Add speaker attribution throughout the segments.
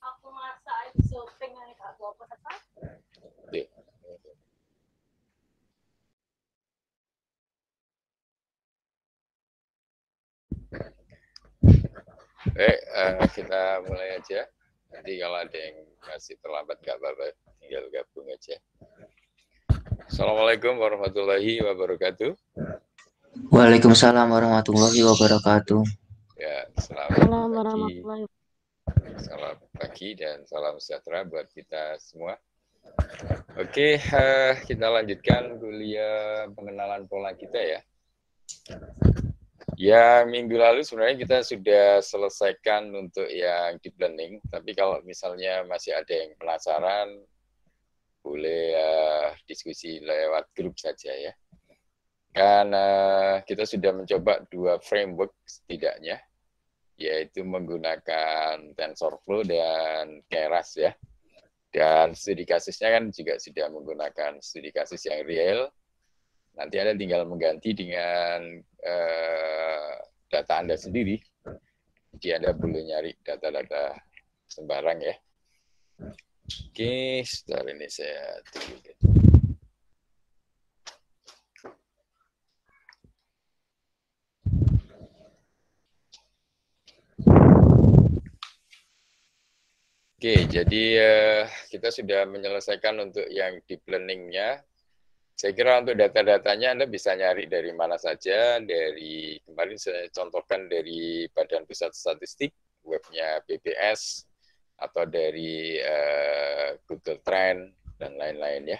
Speaker 1: Aku masak itu shopping yang gak bawa apa.
Speaker 2: Kita mulai aja. Nanti kalau ada yang masih terlambat gak apa-apa, tinggal gabung aja. Assalamualaikum warahmatullahi wabarakatuh.
Speaker 3: Waalaikumsalam warahmatullahi wabarakatuh.
Speaker 2: Ya, selamat pagi.
Speaker 1: Warahmatullahi.
Speaker 2: Selamat pagi dan salam sejahtera buat kita semua. Oke, kita lanjutkan kuliah pengenalan pola kita ya. Ya, minggu lalu sebenarnya kita sudah selesaikan untuk yang deep learning, tapi kalau misalnya masih ada yang penasaran, boleh diskusi lewat grup saja ya. Karena kita sudah mencoba 2 framework setidaknya, yaitu menggunakan TensorFlow dan Keras ya. Dan studi kasusnya kan juga sudah menggunakan studi kasus yang real. Nanti Anda tinggal mengganti dengan data Anda sendiri. Jadi Anda boleh nyari data-data sembarang ya. Oke, setelah ini saya tunjukkan. Oke, jadi kita sudah menyelesaikan untuk yang deep learning-nya. Saya kira untuk data-datanya Anda bisa nyari dari mana saja. Dari kemarin saya contohkan dari Badan Pusat Statistik, webnya BPS, atau dari Google Trend, dan lain-lain ya.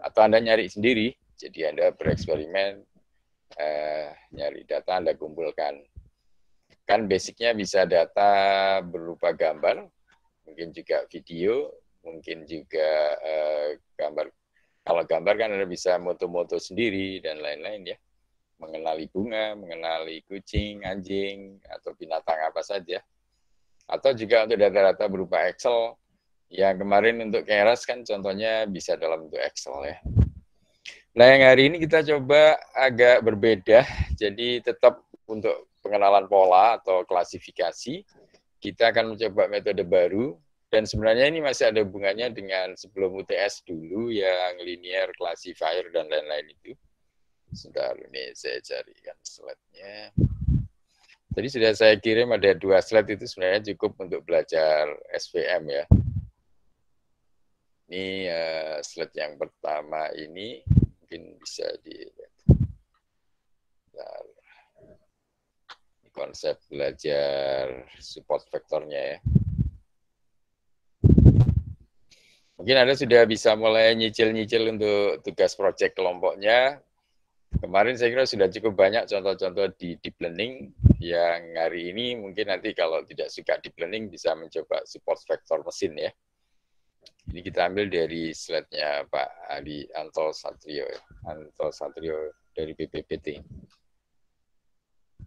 Speaker 2: Atau Anda nyari sendiri, jadi Anda bereksperimen, nyari data Anda kumpulkan. Kan basicnya bisa data berupa gambar, mungkin juga video, mungkin juga gambar. Kalau gambar kan Anda bisa moto-moto sendiri dan lain-lain ya. Mengenali bunga, mengenali kucing, anjing, atau binatang apa saja. Atau juga untuk data-data berupa Excel, yang kemarin untuk Keras kan contohnya bisa dalam bentuk Excel ya. Nah yang hari ini kita coba agak berbeda, jadi tetap untuk pengenalan pola atau klasifikasi, kita akan mencoba metode baru, dan sebenarnya ini masih ada hubungannya dengan sebelum UTS dulu yang linear classifier dan lain-lain itu. Sebentar, ini saya carikan slide-nya. Tadi sudah saya kirim ada 2 slide itu sebenarnya cukup untuk belajar SVM ya. Ini slide yang pertama ini mungkin bisa dilihat. Konsep belajar support vektornya ya. Mungkin Anda sudah bisa mulai nyicil-nyicil untuk tugas proyek kelompoknya. Kemarin saya kira sudah cukup banyak contoh-contoh di deep learning yang hari ini mungkin nanti kalau tidak suka deep learning bisa mencoba support vektor mesin ya. Ini kita ambil dari slide-nya Pak Adi Anto Satrio dari BPPT.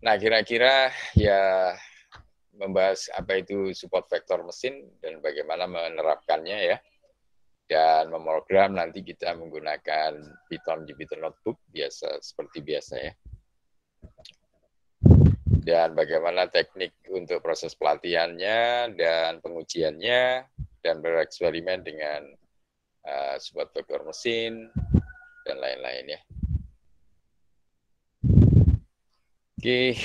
Speaker 2: Nah, kira-kira ya membahas apa itu support vektor mesin dan bagaimana menerapkannya ya. Dan memprogram nanti kita menggunakan Python Jupyter Notebook seperti biasa ya. Dan bagaimana teknik untuk proses pelatihannya dan pengujiannya dan bereksperimen dengan support vektor mesin dan lain-lain ya. Oke,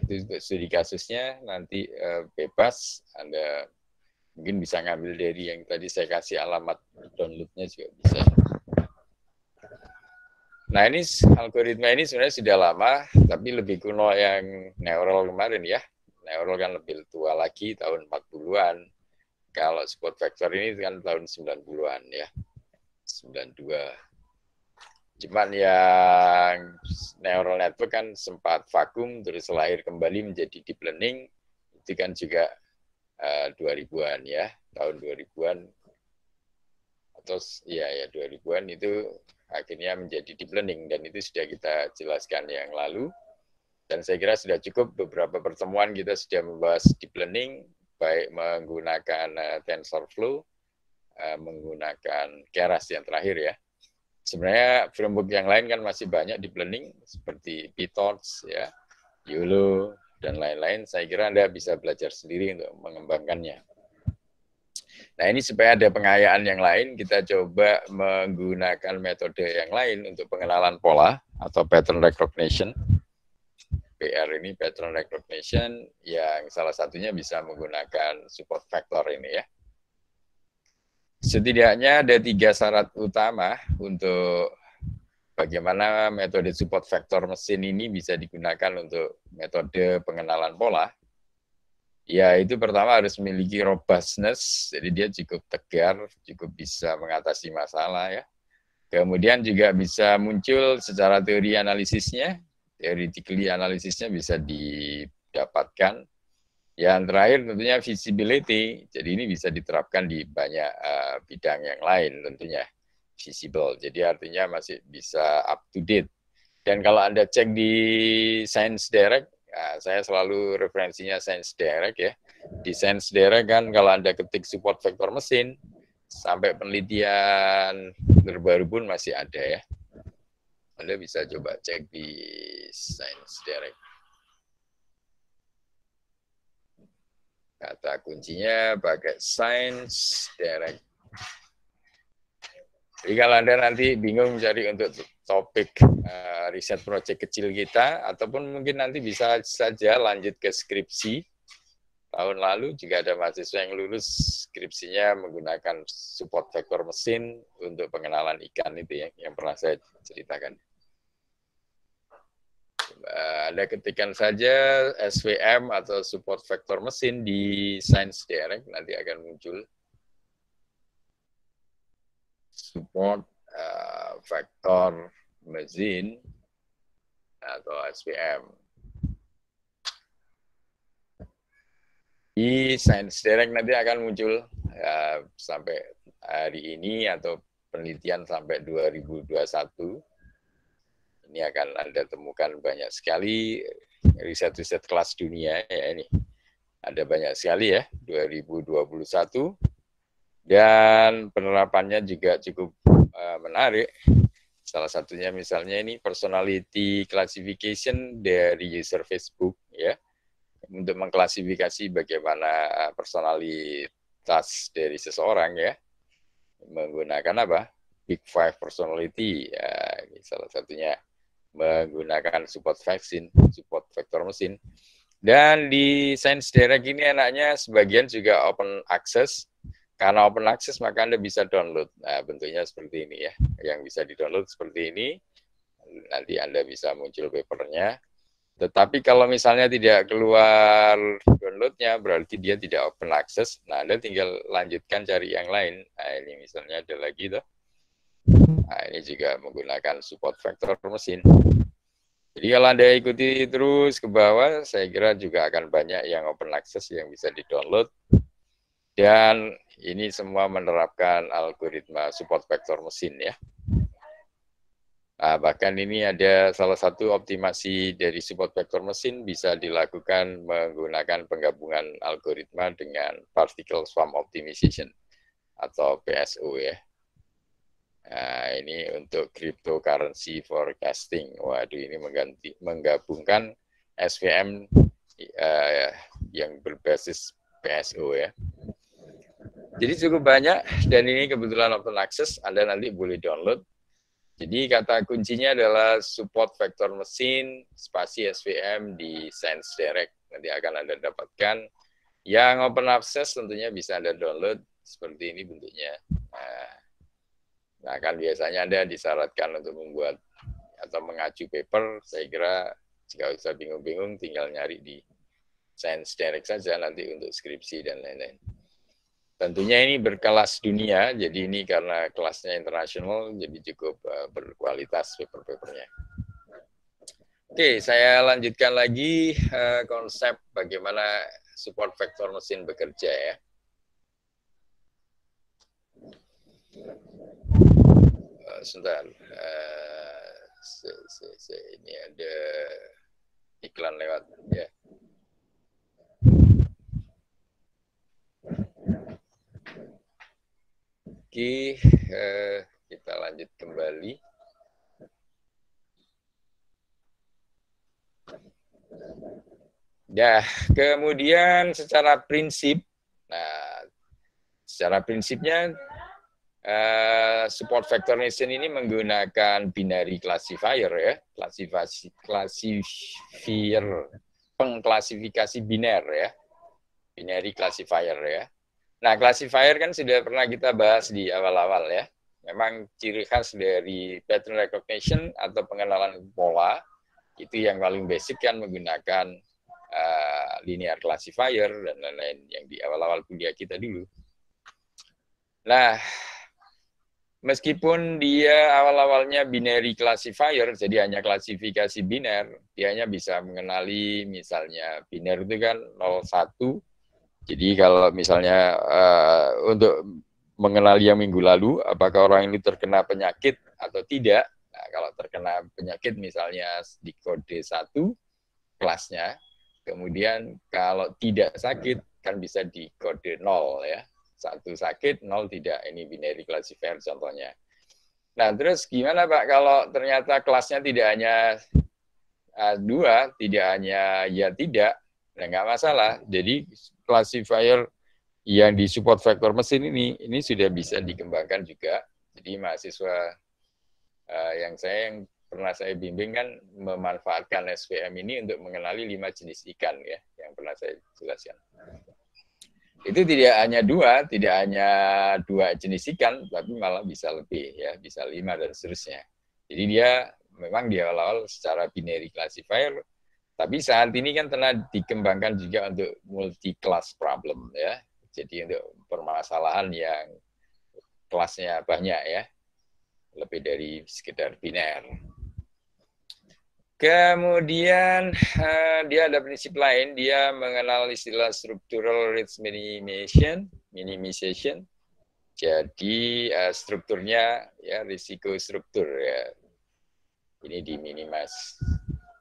Speaker 2: itu studi kasusnya nanti bebas Anda mungkin bisa ngambil dari yang tadi saya kasih alamat downloadnya juga bisa. Nah ini algoritma ini sebenarnya sudah lama, tapi lebih kuno yang neural kemarin ya. Neural kan lebih tua lagi, tahun 40-an. Kalau support vector ini kan tahun 90-an ya. 92. Cuman yang neural network kan sempat vakum, terus lahir kembali menjadi deep learning. Itu kan juga 2000-an ya, tahun 2000-an atau ya 2000-an itu akhirnya menjadi deep learning dan itu sudah kita jelaskan yang lalu. Dan saya kira sudah cukup beberapa pertemuan kita sudah membahas deep learning baik menggunakan TensorFlow, menggunakan Keras yang terakhir ya. Sebenarnya framework yang lain kan masih banyak deep learning seperti PyTorch ya, YOLO dan lain-lain. Saya kira Anda bisa belajar sendiri untuk mengembangkannya. Nah, ini supaya ada pengayaan yang lain, kita coba menggunakan metode yang lain untuk pengenalan pola atau pattern recognition. PR ini pattern recognition yang salah satunya bisa menggunakan support factor ini ya. Setidaknya ada 3 syarat utama untuk bagaimana metode support factor mesin ini bisa digunakan untuk metode pengenalan pola. Ya, itu pertama harus memiliki robustness, jadi dia cukup tegar, cukup bisa mengatasi masalah ya. Kemudian juga bisa muncul secara teori analisisnya, theoretically analisisnya bisa didapatkan. Yang terakhir tentunya visibility, jadi ini bisa diterapkan di banyak bidang yang lain tentunya, visible, jadi artinya masih bisa up to date. Dan kalau Anda cek di Science Direct, nah, saya selalu referensinya Science Direct ya. Di Science Direct kan kalau Anda ketik support vektor mesin, sampai penelitian terbaru pun masih ada ya. Anda bisa coba cek di Science Direct. Kata kuncinya pakai Science Direct. Jadi kalau Anda nanti bingung mencari untuk topik riset proyek kecil kita, ataupun mungkin nanti bisa saja lanjut ke skripsi. Tahun lalu juga ada mahasiswa yang lulus skripsinya menggunakan support vektor mesin untuk pengenalan ikan itu ya, yang pernah saya ceritakan. Anda ketikkan saja SVM atau support vektor mesin di Science Direct, nanti akan muncul support vektor mesin atau SVM. Di Science Direct nanti akan muncul sampai hari ini atau penelitian sampai 2021. Ini akan Anda temukan banyak sekali riset-riset kelas dunia ya ini. Ada banyak sekali ya, 2021. Dan penerapannya juga cukup menarik. Salah satunya misalnya ini personality classification dari user Facebook ya. Untuk mengklasifikasi bagaimana personalitas dari seseorang ya, menggunakan apa? Big Five personality ya, ini salah satunya menggunakan support vaksin, support vektor mesin. Dan di Science Direct ini enaknya sebagian juga open access. Karena open access maka Anda bisa download. Nah, bentuknya seperti ini ya. Yang bisa di-download seperti ini. Nanti Anda bisa muncul papernya. Tetapi kalau misalnya tidak keluar downloadnya, berarti dia tidak open access. Nah, Anda tinggal lanjutkan cari yang lain. Nah, ini misalnya ada lagi tuh. Nah, ini juga menggunakan support vektor mesin. Jadi kalau Anda ikuti terus ke bawah, saya kira juga akan banyak yang open access yang bisa di-download. Dan ini semua menerapkan algoritma support vektor mesin ya. Nah, bahkan ini ada salah satu optimasi dari support vektor mesin bisa dilakukan menggunakan penggabungan algoritma dengan particle swarm optimization atau PSO ya. Nah, ini untuk cryptocurrency forecasting. Waduh, ini menggabungkan SVM yang berbasis PSO ya. Jadi cukup banyak dan ini kebetulan open access, Anda nanti boleh download. Jadi kata kuncinya adalah support vektor mesin spasi SVM di Science Direct. Nanti akan Anda dapatkan. Yang open access tentunya bisa Anda download seperti ini bentuknya. Nah, kan biasanya Anda disyaratkan untuk membuat atau mengacu paper. Saya kira jika usah bingung-bingung tinggal nyari di Science Direct saja nanti untuk skripsi dan lain-lain. Tentunya ini berkelas dunia, jadi ini karena kelasnya internasional, jadi cukup berkualitas paper-papernya. Oke, saya lanjutkan lagi konsep bagaimana support vektor mesin bekerja ya. Sebentar, ini ada iklan lewat ya. Oke, kita lanjut kembali. Ya, kemudian secara prinsip, nah secara prinsipnya support vector nation ini menggunakan binary classifier ya, pengklasifikasi biner ya, binary classifier ya. Nah, classifier kan sudah pernah kita bahas di awal-awal ya. Memang ciri khas dari pattern recognition atau pengenalan pola itu yang paling basic kan menggunakan linear classifier dan lain-lain yang di awal-awal kuliah kita dulu. Nah, meskipun dia awal-awalnya binary classifier, jadi hanya klasifikasi biner, dia hanya bisa mengenali misalnya biner itu kan 0, 1. Jadi kalau misalnya untuk mengenali yang minggu lalu, apakah orang ini terkena penyakit atau tidak. Nah, kalau terkena penyakit misalnya di kode 1 kelasnya, kemudian kalau tidak sakit kan bisa di kode 0 ya. 1 sakit, 0 tidak. Ini binary classifier contohnya. Nah, terus gimana Pak kalau ternyata kelasnya tidak hanya 2, tidak hanya ya tidak, nah nggak masalah. Jadi classifier yang di support vektor mesin ini sudah bisa dikembangkan juga. Jadi mahasiswa yang pernah saya bimbing kan memanfaatkan SVM ini untuk mengenali 5 jenis ikan ya, yang pernah saya jelaskan. Itu tidak hanya 2 jenis ikan, tapi malah bisa lebih ya, bisa 5 dan seterusnya. Jadi dia memang di awal-awal secara binary classifier, tapi saat ini kan telah dikembangkan juga untuk multi-class problem ya. Jadi untuk permasalahan yang kelasnya banyak ya, lebih dari sekedar biner. Kemudian dia ada prinsip lain, dia mengenal istilah structural risk minimization. Jadi strukturnya ya risiko struktur ya, ini diminimize.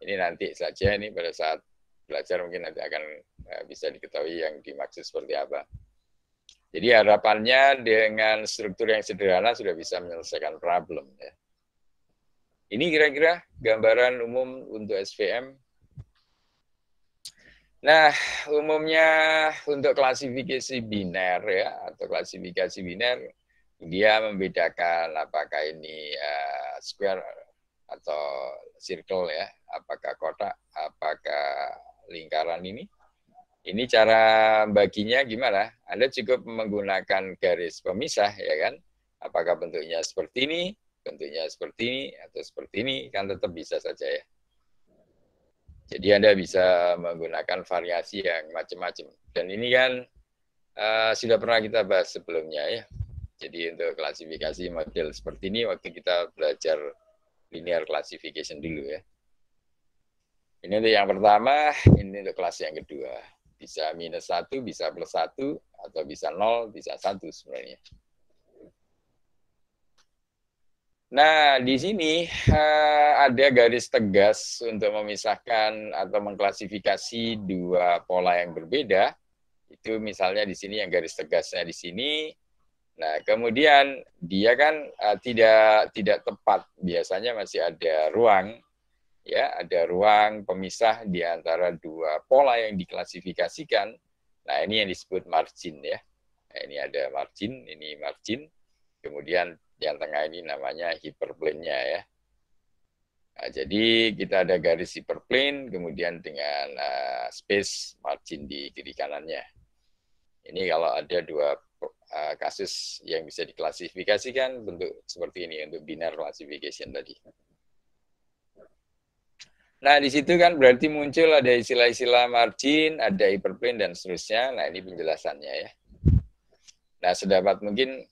Speaker 2: Ini nanti saja, ini pada saat belajar mungkin nanti akan bisa diketahui yang dimaksud seperti apa. Jadi harapannya dengan struktur yang sederhana sudah bisa menyelesaikan problem ya. Ini kira-kira gambaran umum untuk SVM. Nah, umumnya untuk klasifikasi biner ya, atau klasifikasi biner, dia membedakan apakah ini square atau circle ya, apakah kotak, apakah lingkaran ini. Ini cara baginya gimana? Anda cukup menggunakan garis pemisah, ya kan? Apakah bentuknya seperti ini, bentuknya seperti ini, atau seperti ini, kan tetap bisa saja ya. Jadi Anda bisa menggunakan variasi yang macam-macam. Dan ini kan sudah pernah kita bahas sebelumnya ya. Jadi untuk klasifikasi model seperti ini, waktu kita belajar linear classification dulu ya. Ini untuk yang pertama, ini untuk kelas yang kedua. Bisa -1, bisa +1, atau bisa 0, bisa 1 sebenarnya. Nah, di sini ada garis tegas untuk memisahkan atau mengklasifikasi 2 pola yang berbeda. Itu misalnya di sini yang garis tegasnya di sini. Nah, kemudian dia kan tidak tepat. Biasanya masih ada ruang. Ya, ada ruang pemisah di antara 2 pola yang diklasifikasikan. Nah, ini yang disebut margin ya. Nah, ini ada margin, ini margin. Kemudian yang tengah ini namanya hyperplane-nya ya. Nah, jadi kita ada garis hyperplane, kemudian dengan space margin di kiri kanannya. Ini kalau ada 2 kasus yang bisa diklasifikasikan bentuk seperti ini untuk binary classification tadi. Nah, di situ kan berarti muncul ada istilah-istilah margin, ada hyperplane, dan seterusnya. Nah, ini penjelasannya ya. Nah, sedapat mungkin,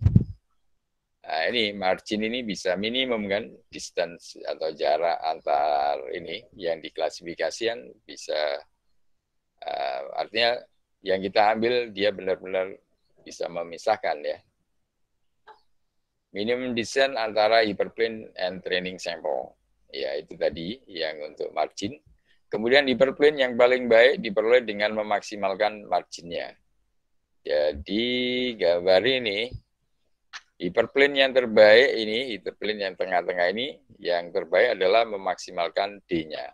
Speaker 2: nah ini margin ini bisa minimum kan, distance atau jarak antar ini yang diklasifikasikan bisa, artinya yang kita ambil dia benar-benar bisa memisahkan ya. Minimum distance antara hyperplane and training sample. Ya, itu tadi yang untuk margin. Kemudian hyperplane yang paling baik diperoleh dengan memaksimalkan marginnya. Jadi gambar ini, hyperplane yang terbaik ini, hyperplane yang tengah-tengah ini, yang terbaik adalah memaksimalkan D-nya.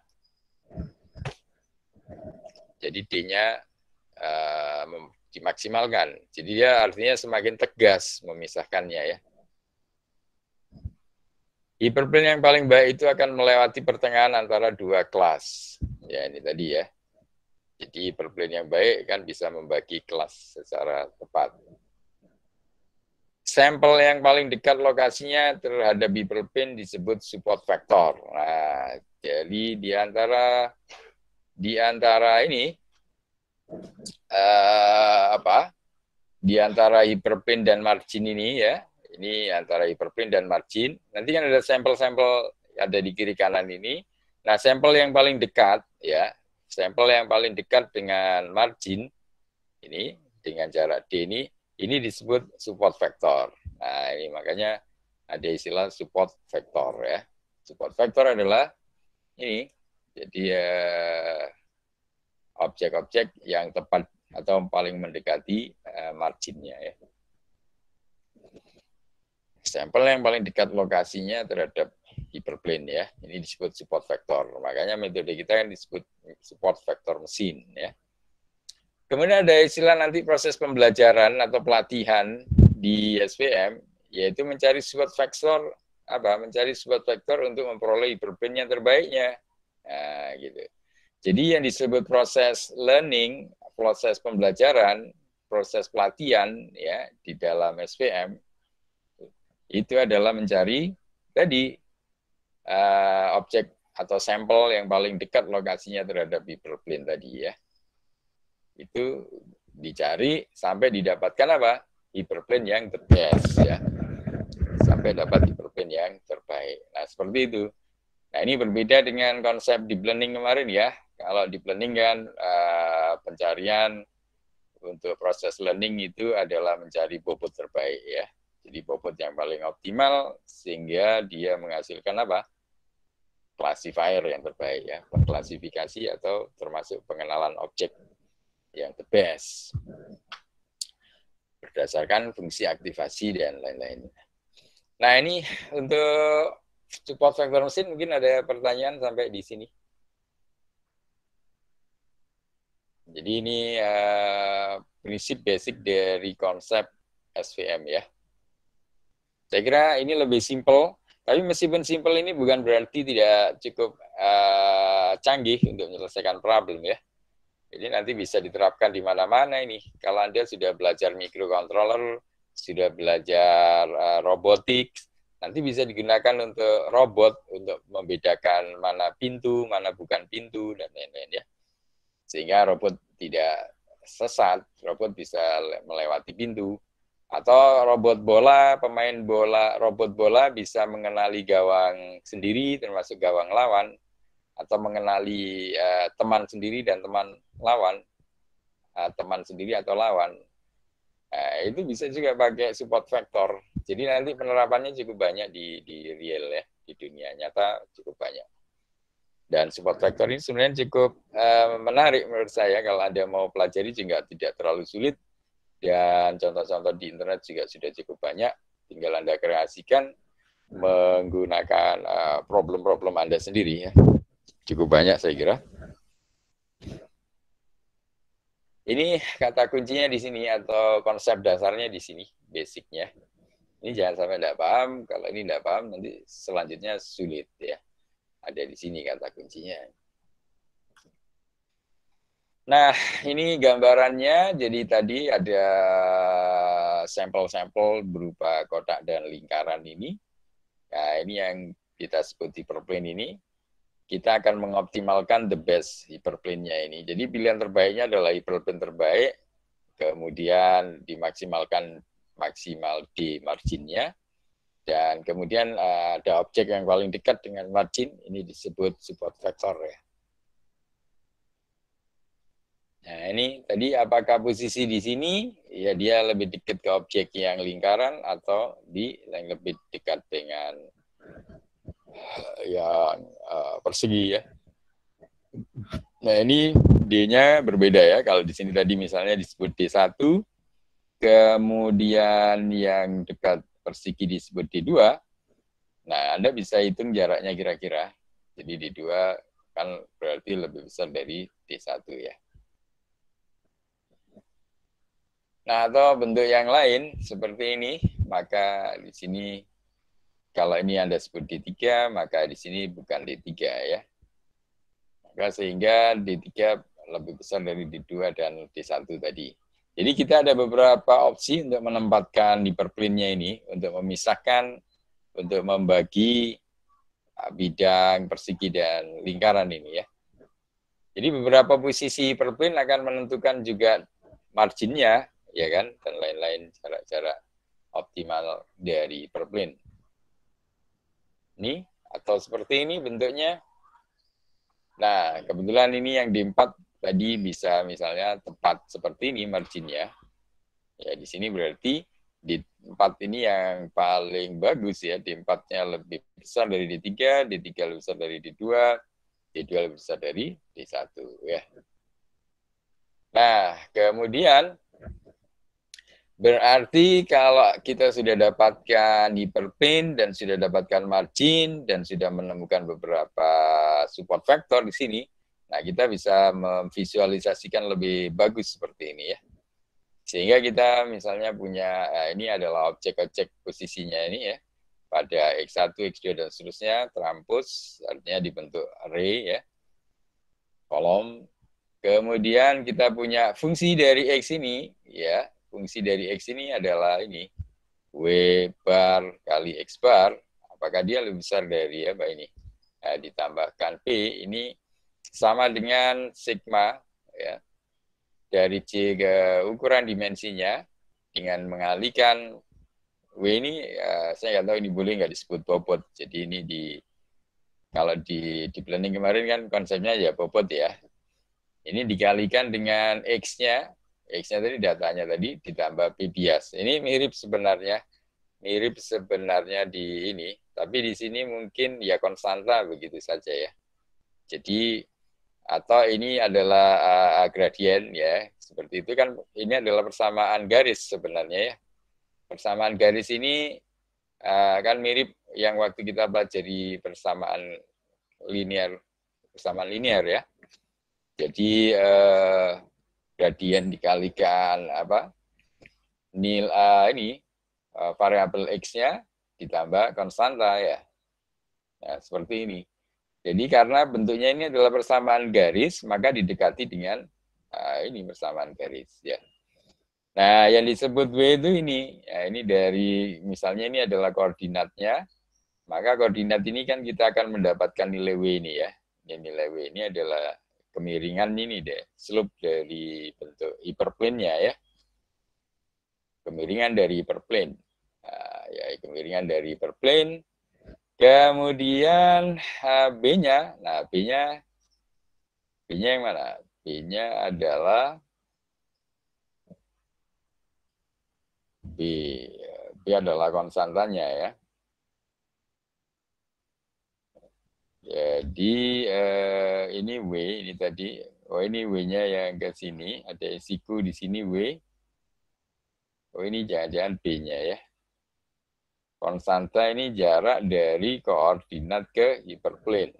Speaker 2: Jadi D-nya dimaksimalkan. Jadi dia artinya semakin tegas memisahkannya ya. Hiperplane yang paling baik itu akan melewati pertengahan antara dua kelas. Ya ini tadi ya. Jadi hiperplane yang baik kan bisa membagi kelas secara tepat. Sampel yang paling dekat lokasinya terhadap hiperplane disebut support vector. Nah, jadi di antara ini di antara hiperplane dan margin ini ya, ini antara hiperplane dan margin. Nanti kan ada sampel-sampel ada di kiri kanan ini. Nah, sampel yang paling dekat ya, sampel yang paling dekat dengan margin ini dengan jarak D ini disebut support vector. Nah, ini makanya ada istilah support vector ya. Support vector adalah ini. Jadi objek-objek yang tepat atau paling mendekati marginnya ya. Sampel yang paling dekat lokasinya terhadap hiperplane ya. Ini disebut support vector. Makanya metode kita yang disebut support vector mesin ya. Kemudian ada istilah nanti proses pembelajaran atau pelatihan di SPM, yaitu mencari support vector mencari support vector untuk memperoleh hiperplane yang terbaiknya. Nah, gitu. Jadi yang disebut proses learning, proses pembelajaran, proses pelatihan ya di dalam SPM itu adalah mencari tadi objek atau sampel yang paling dekat lokasinya terhadap hiperplane tadi ya. Itu dicari sampai didapatkan apa? Hiperplane yang the best ya. Sampai dapat hiperplane yang terbaik. Nah, seperti itu. Nah, ini berbeda dengan konsep deep learning kemarin ya. Kalau deep learning kan pencarian untuk proses learning itu adalah mencari bobot terbaik ya. Jadi bobot yang paling optimal sehingga dia menghasilkan apa? Classifier yang terbaik ya, pengklasifikasi atau termasuk pengenalan objek yang the best berdasarkan fungsi aktivasi dan lain-lain. Nah, ini untuk support vector mesin mungkin ada pertanyaan sampai di sini. Jadi ini prinsip basic dari konsep SVM ya. Saya kira ini lebih simpel, tapi meskipun simpel ini bukan berarti tidak cukup canggih untuk menyelesaikan problem ya. Jadi nanti bisa diterapkan di mana-mana ini. Kalau Anda sudah belajar microcontroller, sudah belajar robotics, nanti bisa digunakan untuk robot, untuk membedakan mana pintu, mana bukan pintu, dan lain-lain ya. Sehingga robot tidak sesat, robot bisa melewati pintu. Atau robot bola, pemain bola, robot bola bisa mengenali gawang sendiri, termasuk gawang lawan, atau mengenali teman sendiri dan teman lawan, teman sendiri atau lawan. Itu bisa juga pakai support vector. Jadi nanti penerapannya cukup banyak di real ya, di dunia nyata cukup banyak. Dan support vector ini sebenarnya cukup menarik menurut saya kalau Anda mau pelajari juga tidak terlalu sulit. Dan contoh-contoh di internet juga sudah cukup banyak. Tinggal Anda kreasikan menggunakan problem-problem Anda sendiri ya. Cukup banyak saya kira. Ini kata kuncinya di sini atau konsep dasarnya di sini, basicnya. Ini jangan sampai tidak paham. Kalau ini tidak paham nanti selanjutnya sulit ya. Ada di sini kata kuncinya. Nah, ini gambarannya. Jadi tadi ada sampel-sampel berupa kotak dan lingkaran ini. Nah, ini yang kita sebut hiperplane ini. Kita akan mengoptimalkan the best hiperplane-nya ini. Jadi pilihan terbaiknya adalah hiperplane terbaik, kemudian dimaksimalkan maksimal di marginnya, dan kemudian ada objek yang paling dekat dengan margin, ini disebut support vector ya. Nah, ini tadi apakah posisi di sini ya dia lebih dekat ke objek yang lingkaran atau yang lebih dekat dengan yang persegi ya. Nah, ini D-nya berbeda ya. Kalau di sini tadi misalnya disebut D1, kemudian yang dekat persegi disebut D2. Nah, Anda bisa hitung jaraknya kira-kira. Jadi D2 kan berarti lebih besar dari D1 ya. Nah, atau bentuk yang lain seperti ini, maka di sini kalau ini Anda sebut D3, maka di sini bukan D3 ya. Maka sehingga D3 lebih besar dari D2 dan D1 tadi. Jadi kita ada beberapa opsi untuk menempatkan hyperplane-nya ini, untuk memisahkan, untuk membagi bidang, persegi, dan lingkaran ini ya. Jadi beberapa posisi hyperplane akan menentukan juga marginnya, ya kan, dan lain-lain cara-cara optimal dari hyperplane. Ini, atau seperti ini bentuknya. Nah, kebetulan ini yang D4 tadi bisa misalnya tepat seperti ini marginnya. Ya, di sini berarti D4 ini yang paling bagus ya. D4-nya lebih besar dari D3, D3 lebih besar dari D2, D2 lebih besar dari D1 ya. Nah, kemudian berarti kalau kita sudah dapatkan hyperplane dan sudah dapatkan margin dan sudah menemukan beberapa support factor di sini, nah kita bisa memvisualisasikan lebih bagus seperti ini ya. Sehingga kita misalnya punya, ini adalah objek-objek posisinya ini ya, pada X1, X2, dan seterusnya, terampus, artinya dibentuk array ya, kolom. Kemudian kita punya fungsi dari X ini, ya, fungsi dari X ini adalah ini, W bar kali X bar, apakah dia lebih besar dari apa ini? Nah, ditambahkan P, ini sama dengan sigma, ya, dari C ke ukuran dimensinya, dengan mengalihkan W ini, saya nggak tahu ini boleh nggak disebut bobot, jadi ini kalau di planning kemarin kan konsepnya ya bobot ya, ini dikalikan dengan X-nya, X-nya tadi datanya tadi ditambah P bias. Ini mirip sebenarnya di ini, tapi di sini mungkin ya konstanta begitu saja ya. Jadi atau ini adalah gradien ya, seperti itu kan, ini adalah persamaan garis sebenarnya ya. Persamaan garis ini kan mirip yang waktu kita pelajari persamaan linear ya. Jadi gradien dikalikan nil ini variabel x-nya ditambah konstanta ya. Nah, seperti ini. Jadi karena bentuknya ini adalah persamaan garis, maka didekati dengan ini persamaan garis ya. Nah, yang disebut W itu ini, ya, ini dari misalnya ini adalah koordinatnya, maka koordinat ini kan kita akan mendapatkan nilai W ini ya. Ini nilai W ini adalah kemiringan ini deh, slope dari bentuk hyperplane-nya ya. Kemiringan dari hyperplane. Nah, ya, kemiringan dari hyperplane. Kemudian B-nya, nah B-nya yang mana? B-nya adalah B adalah konstantanya ya. Jadi ini W ini tadi, ini W-nya yang ke sini, ada siku di sini W. Oh ini jangan-jangan B-nya ya. Konstanta ini jarak dari koordinat ke hyperplane.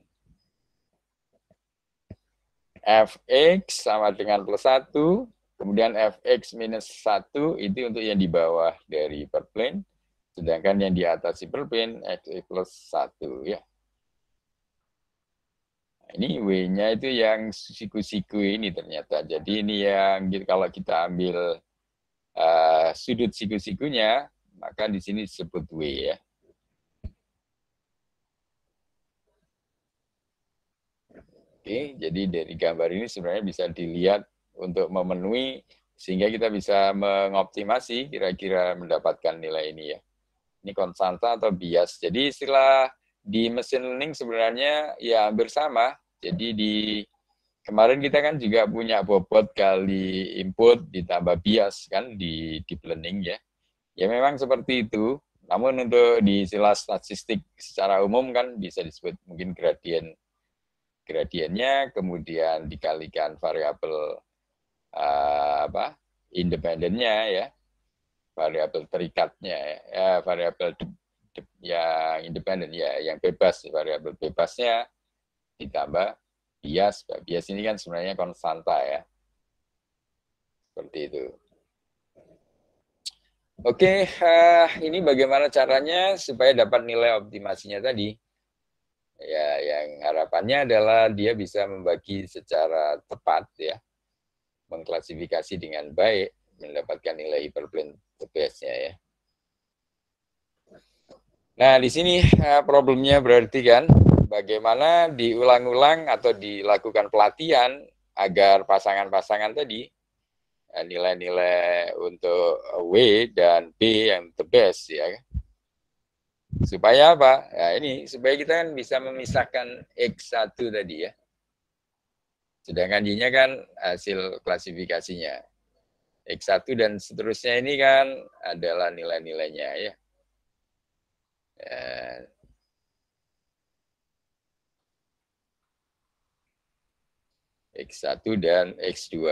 Speaker 2: Fx sama dengan plus 1, kemudian Fx minus 1 itu untuk yang di bawah dari hyperplane, sedangkan yang di atas hyperplane X plus 1 ya. Ini W-nya itu yang siku-siku ini ternyata. Jadi ini yang kalau kita ambil sudut siku-sikunya, maka di sini disebut W ya. Oke, jadi dari gambar ini sebenarnya bisa dilihat untuk memenuhi, sehingga kita bisa mengoptimasi kira-kira mendapatkan nilai ini ya. Ini konstanta atau bias. Jadi istilah di mesin learning sebenarnya ya hampir sama. Jadi kemarin kita kan juga punya bobot kali input ditambah bias kan di deep learning ya. Ya memang seperti itu. Namun untuk di istilah statistik secara umum kan bisa disebut mungkin gradiennya, kemudian dikalikan variabel independennya ya, variabel terikatnya ya, variabel yang independen ya, yang bebas, variabel bebasnya ditambah bias. Bias ini kan sebenarnya konstanta ya. Seperti itu. Oke, ini bagaimana caranya supaya dapat nilai optimasinya tadi? Ya, yang harapannya adalah dia bisa membagi secara tepat ya, mengklasifikasi dengan baik, mendapatkan nilai hyperplane the best-nya ya. Nah, di sini problemnya berarti kan, bagaimana diulang-ulang atau dilakukan pelatihan agar pasangan-pasangan tadi nilai-nilai untuk W dan B yang the best ya. Supaya apa? Ya ini supaya kita kan bisa memisahkan X1 tadi ya. Sedangkan Y-nya kan hasil klasifikasinya. X1 dan seterusnya ini kan adalah nilai-nilainya ya. X1 dan X2.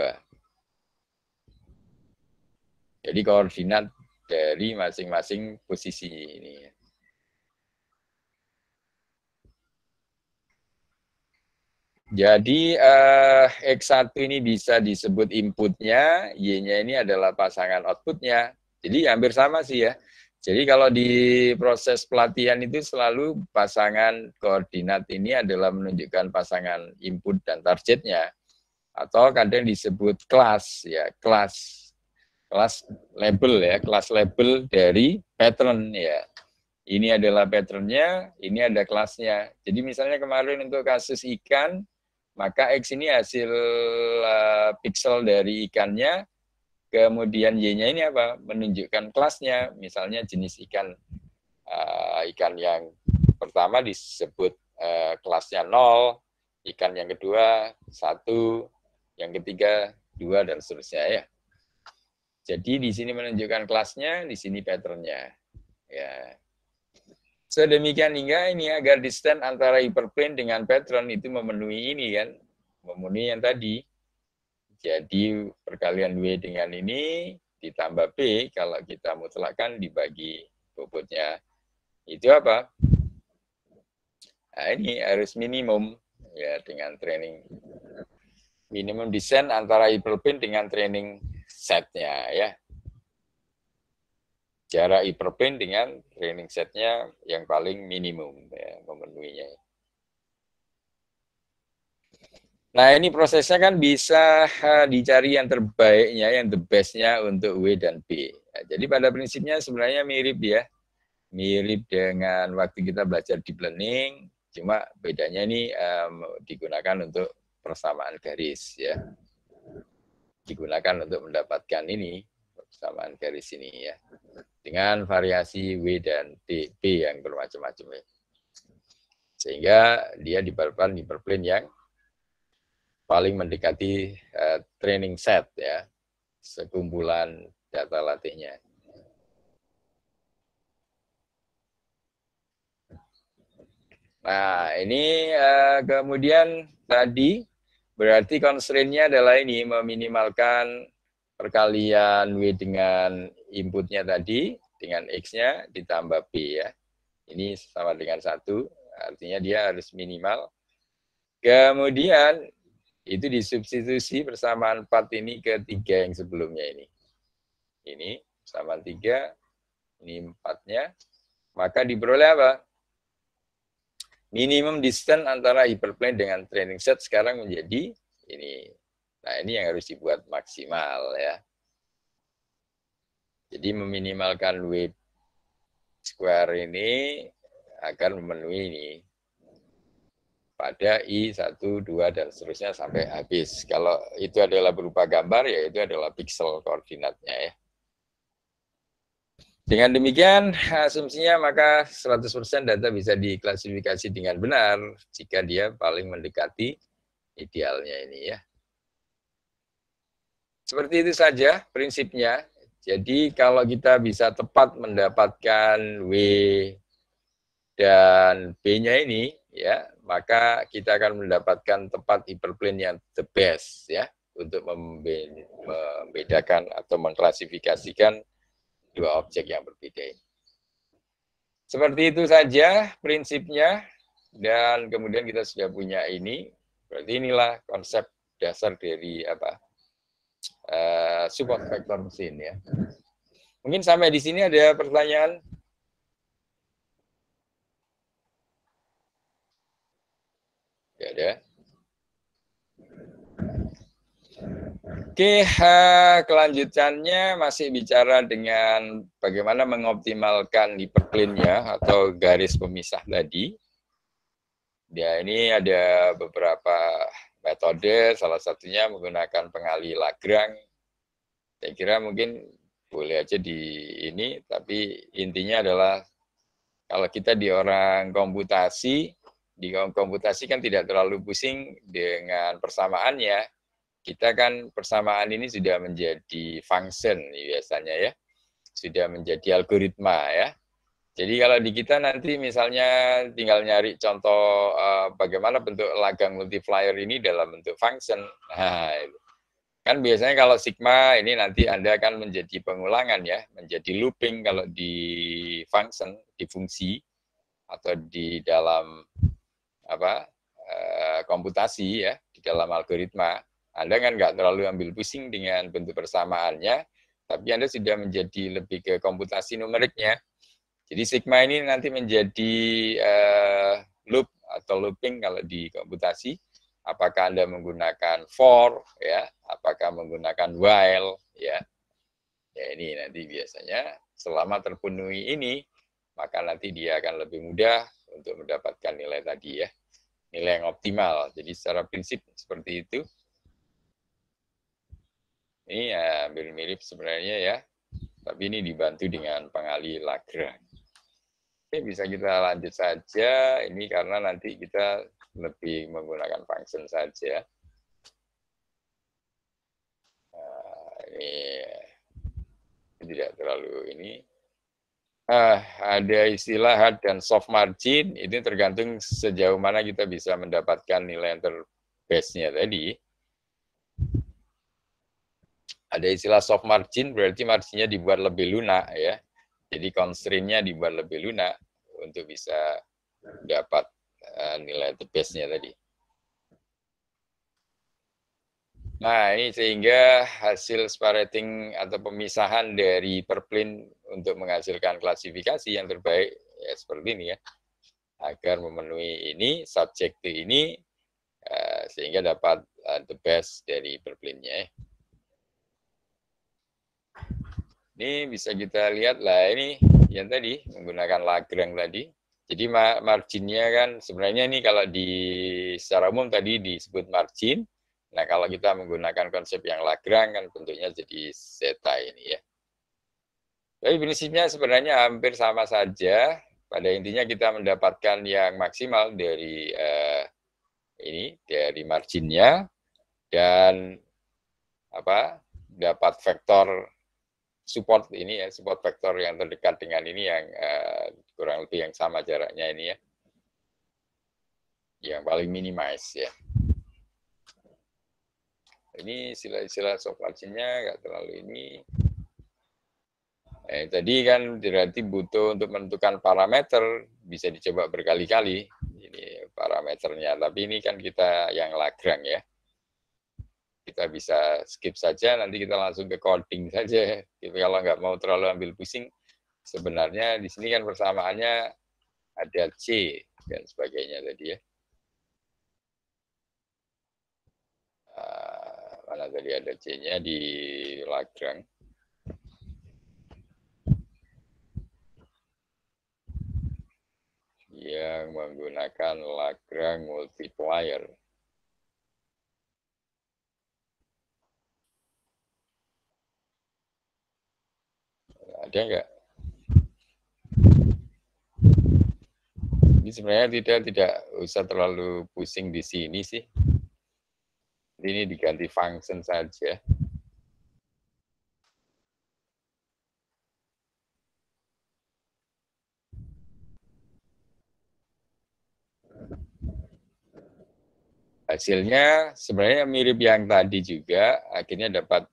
Speaker 2: Jadi koordinat dari masing-masing posisi ini. Jadi X1 ini bisa disebut inputnya, Y-nya ini adalah pasangan outputnya. Jadi hampir sama sih ya. Jadi kalau di proses pelatihan itu selalu pasangan koordinat ini adalah menunjukkan pasangan input dan targetnya. Atau kadang disebut kelas ya, kelas label ya, kelas label dari pattern ya. Ini adalah patternnya, ini ada kelasnya. Jadi misalnya kemarin untuk kasus ikan, maka X ini hasil pixel dari ikannya, kemudian Y-nya ini apa? Menunjukkan kelasnya, misalnya jenis ikan ikan yang pertama disebut kelasnya 0, ikan yang kedua 1, yang ketiga 2 dan seterusnya ya. Jadi di sini menunjukkan kelasnya, di sini patternnya. Ya. Sedemikian hingga ini agar distance antara hyperplane dengan pattern itu memenuhi ini kan, memenuhi yang tadi. Jadi perkalian W dengan ini ditambah P, kalau kita mutlakkan dibagi bobotnya. Itu apa? Nah, ini harus minimum ya dengan training. Minimum distance antara hyperplane dengan training setnya ya. Jarak hyperplane dengan training setnya yang paling minimum ya, memenuhinya. Nah ini prosesnya kan bisa dicari yang terbaiknya, yang the bestnya untuk W dan B. Ya, jadi pada prinsipnya sebenarnya mirip ya, mirip dengan waktu kita belajar deep learning, cuma bedanya ini digunakan untuk persamaan garis ya, digunakan untuk mendapatkan ini persamaan garis ini ya, dengan variasi W dan B yang bermacam-macam ya, sehingga dia dibalkan hyperplane yang paling mendekati training set ya, sekumpulan data latihnya. Nah, ini kemudian tadi berarti constraint-nya adalah ini meminimalkan perkalian W dengan inputnya tadi dengan X-nya ditambah B ya. Ini sama dengan 1, artinya dia harus minimal. Kemudian itu disubstitusi persamaan 4 ini ke 3 yang sebelumnya ini. Ini persamaan 3, ini 4-nya. Maka diperoleh apa? Minimum distance antara hyperplane dengan training set sekarang menjadi ini. Nah, ini yang harus dibuat maksimal ya. Jadi meminimalkan W square ini agar memenuhi ini. Pada I1, 2, dan seterusnya sampai habis. Kalau itu adalah berupa gambar, ya itu adalah pixel koordinatnya ya. Dengan demikian, asumsinya maka 100% data bisa diklasifikasi dengan benar jika dia paling mendekati idealnya ini ya. Seperti itu saja prinsipnya. Jadi kalau kita bisa tepat mendapatkan W dan B-nya ini, ya, maka kita akan mendapatkan tepat hyperplane yang the best ya untuk membedakan atau mengklasifikasikan dua objek yang berbeda ini. Seperti itu saja prinsipnya, dan kemudian kita sudah punya ini. Berarti inilah konsep dasar dari apa support vector mesin ya. Mungkin sampai di sini ada pertanyaan? Tidak ada. Oke, kelanjutannya masih bicara dengan bagaimana mengoptimalkan hyperplane-nya atau garis pemisah tadi. Ya, ini ada beberapa metode, salah satunya menggunakan pengali Lagrange. Saya kira mungkin boleh aja di ini, tapi intinya adalah kalau kita di orang komputasi, di komputasi kan tidak terlalu pusing dengan persamaannya. Kita kan persamaan ini sudah menjadi function biasanya ya, sudah menjadi algoritma ya. Jadi kalau di kita nanti misalnya tinggal nyari contoh bagaimana bentuk Lagrange multiplier ini dalam bentuk function. Nah, kan biasanya kalau sigma ini nanti Anda akan menjadi pengulangan ya, menjadi looping kalau di function, di fungsi atau di dalam apa komputasi ya, di dalam algoritma. Anda kan nggak terlalu ambil pusing dengan bentuk persamaannya, tapi Anda sudah menjadi lebih ke komputasi numeriknya. Jadi sigma ini nanti menjadi loop atau looping kalau di komputasi. Apakah Anda menggunakan for, ya, apakah menggunakan while, ya. Ya ini nanti biasanya selama terpenuhi ini, maka nanti dia akan lebih mudah untuk mendapatkan nilai tadi ya, nilai yang optimal. Jadi secara prinsip seperti itu. Ini ya hampir mirip sebenarnya ya, tapi ini dibantu dengan pengali Lagrange. Oke, bisa kita lanjut saja. Ini karena nanti kita lebih menggunakan function saja. Nah, ini tidak terlalu ini. Ada istilah hard dan soft margin, ini tergantung sejauh mana kita bisa mendapatkan nilai yang terbase-nya tadi. Ada istilah soft margin, berarti marginnya dibuat lebih lunak ya. Jadi constraint-nya dibuat lebih lunak untuk bisa dapat nilai terbase-nya tadi. Nah, ini sehingga hasil separating atau pemisahan dari perplane untuk menghasilkan klasifikasi yang terbaik ya seperti ini ya. Agar memenuhi ini, subjek ini, sehingga dapat the best dari perplane-nya ya. Ini bisa kita lihat lah, ini yang tadi menggunakan Lagrange tadi. Jadi marginnya kan sebenarnya ini kalau di secara umum tadi disebut margin. Nah kalau kita menggunakan konsep yang Lagrange kan bentuknya jadi zeta ini ya. Tapi prinsipnya sebenarnya hampir sama saja. Pada intinya kita mendapatkan yang maksimal dari ini dari marginnya dan apa dapat vektor support ini ya, support vektor yang terdekat dengan ini yang kurang lebih yang sama jaraknya ini ya, yang paling minimize ya. Ini istilah-istilah soft margin-nya nggak terlalu ini. Tadi kan berarti butuh untuk menentukan parameter bisa dicoba berkali-kali ini parameternya, tapi ini kan kita yang Lagrange ya. Kita bisa skip saja, nanti kita langsung ke coding saja. Gitu, kalau nggak mau terlalu ambil pusing, sebenarnya di sini kan persamaannya ada C dan sebagainya tadi ya. Mana tadi ada C-nya di Lagrange. Yang menggunakan Lagrange multiplier. Ada nggak? Ini sebenarnya tidak usah terlalu pusing di sini sih. Ini diganti function saja. Hasilnya sebenarnya mirip yang tadi juga, akhirnya dapat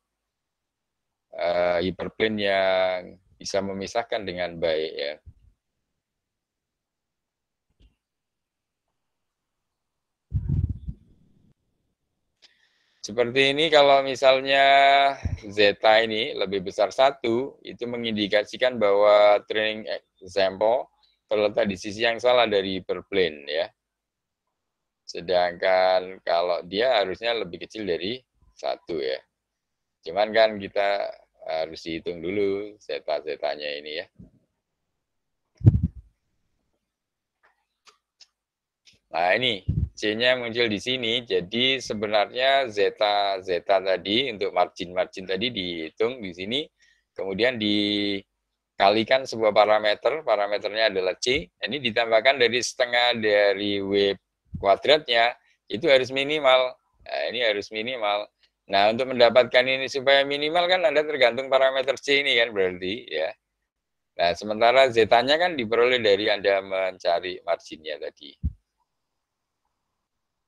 Speaker 2: hyperplane yang bisa memisahkan dengan baik ya. Seperti ini kalau misalnya zeta ini lebih besar 1, itu mengindikasikan bahwa training example terletak di sisi yang salah dari hyperplane ya. Sedangkan kalau dia harusnya lebih kecil dari 1 ya. Cuman kan kita harus dihitung dulu zeta-zetanya ini ya. Nah ini C-nya muncul di sini, jadi sebenarnya zeta tadi untuk margin tadi dihitung di sini, kemudian dikalikan sebuah parameter, parameternya adalah C, ini ditambahkan dari setengah dari W kuadratnya, itu harus minimal. Nah ini harus minimal. Nah untuk mendapatkan ini supaya minimal kan Anda tergantung parameter C ini kan berarti ya. Nah sementara Z-nya kan diperoleh dari Anda mencari marginnya tadi.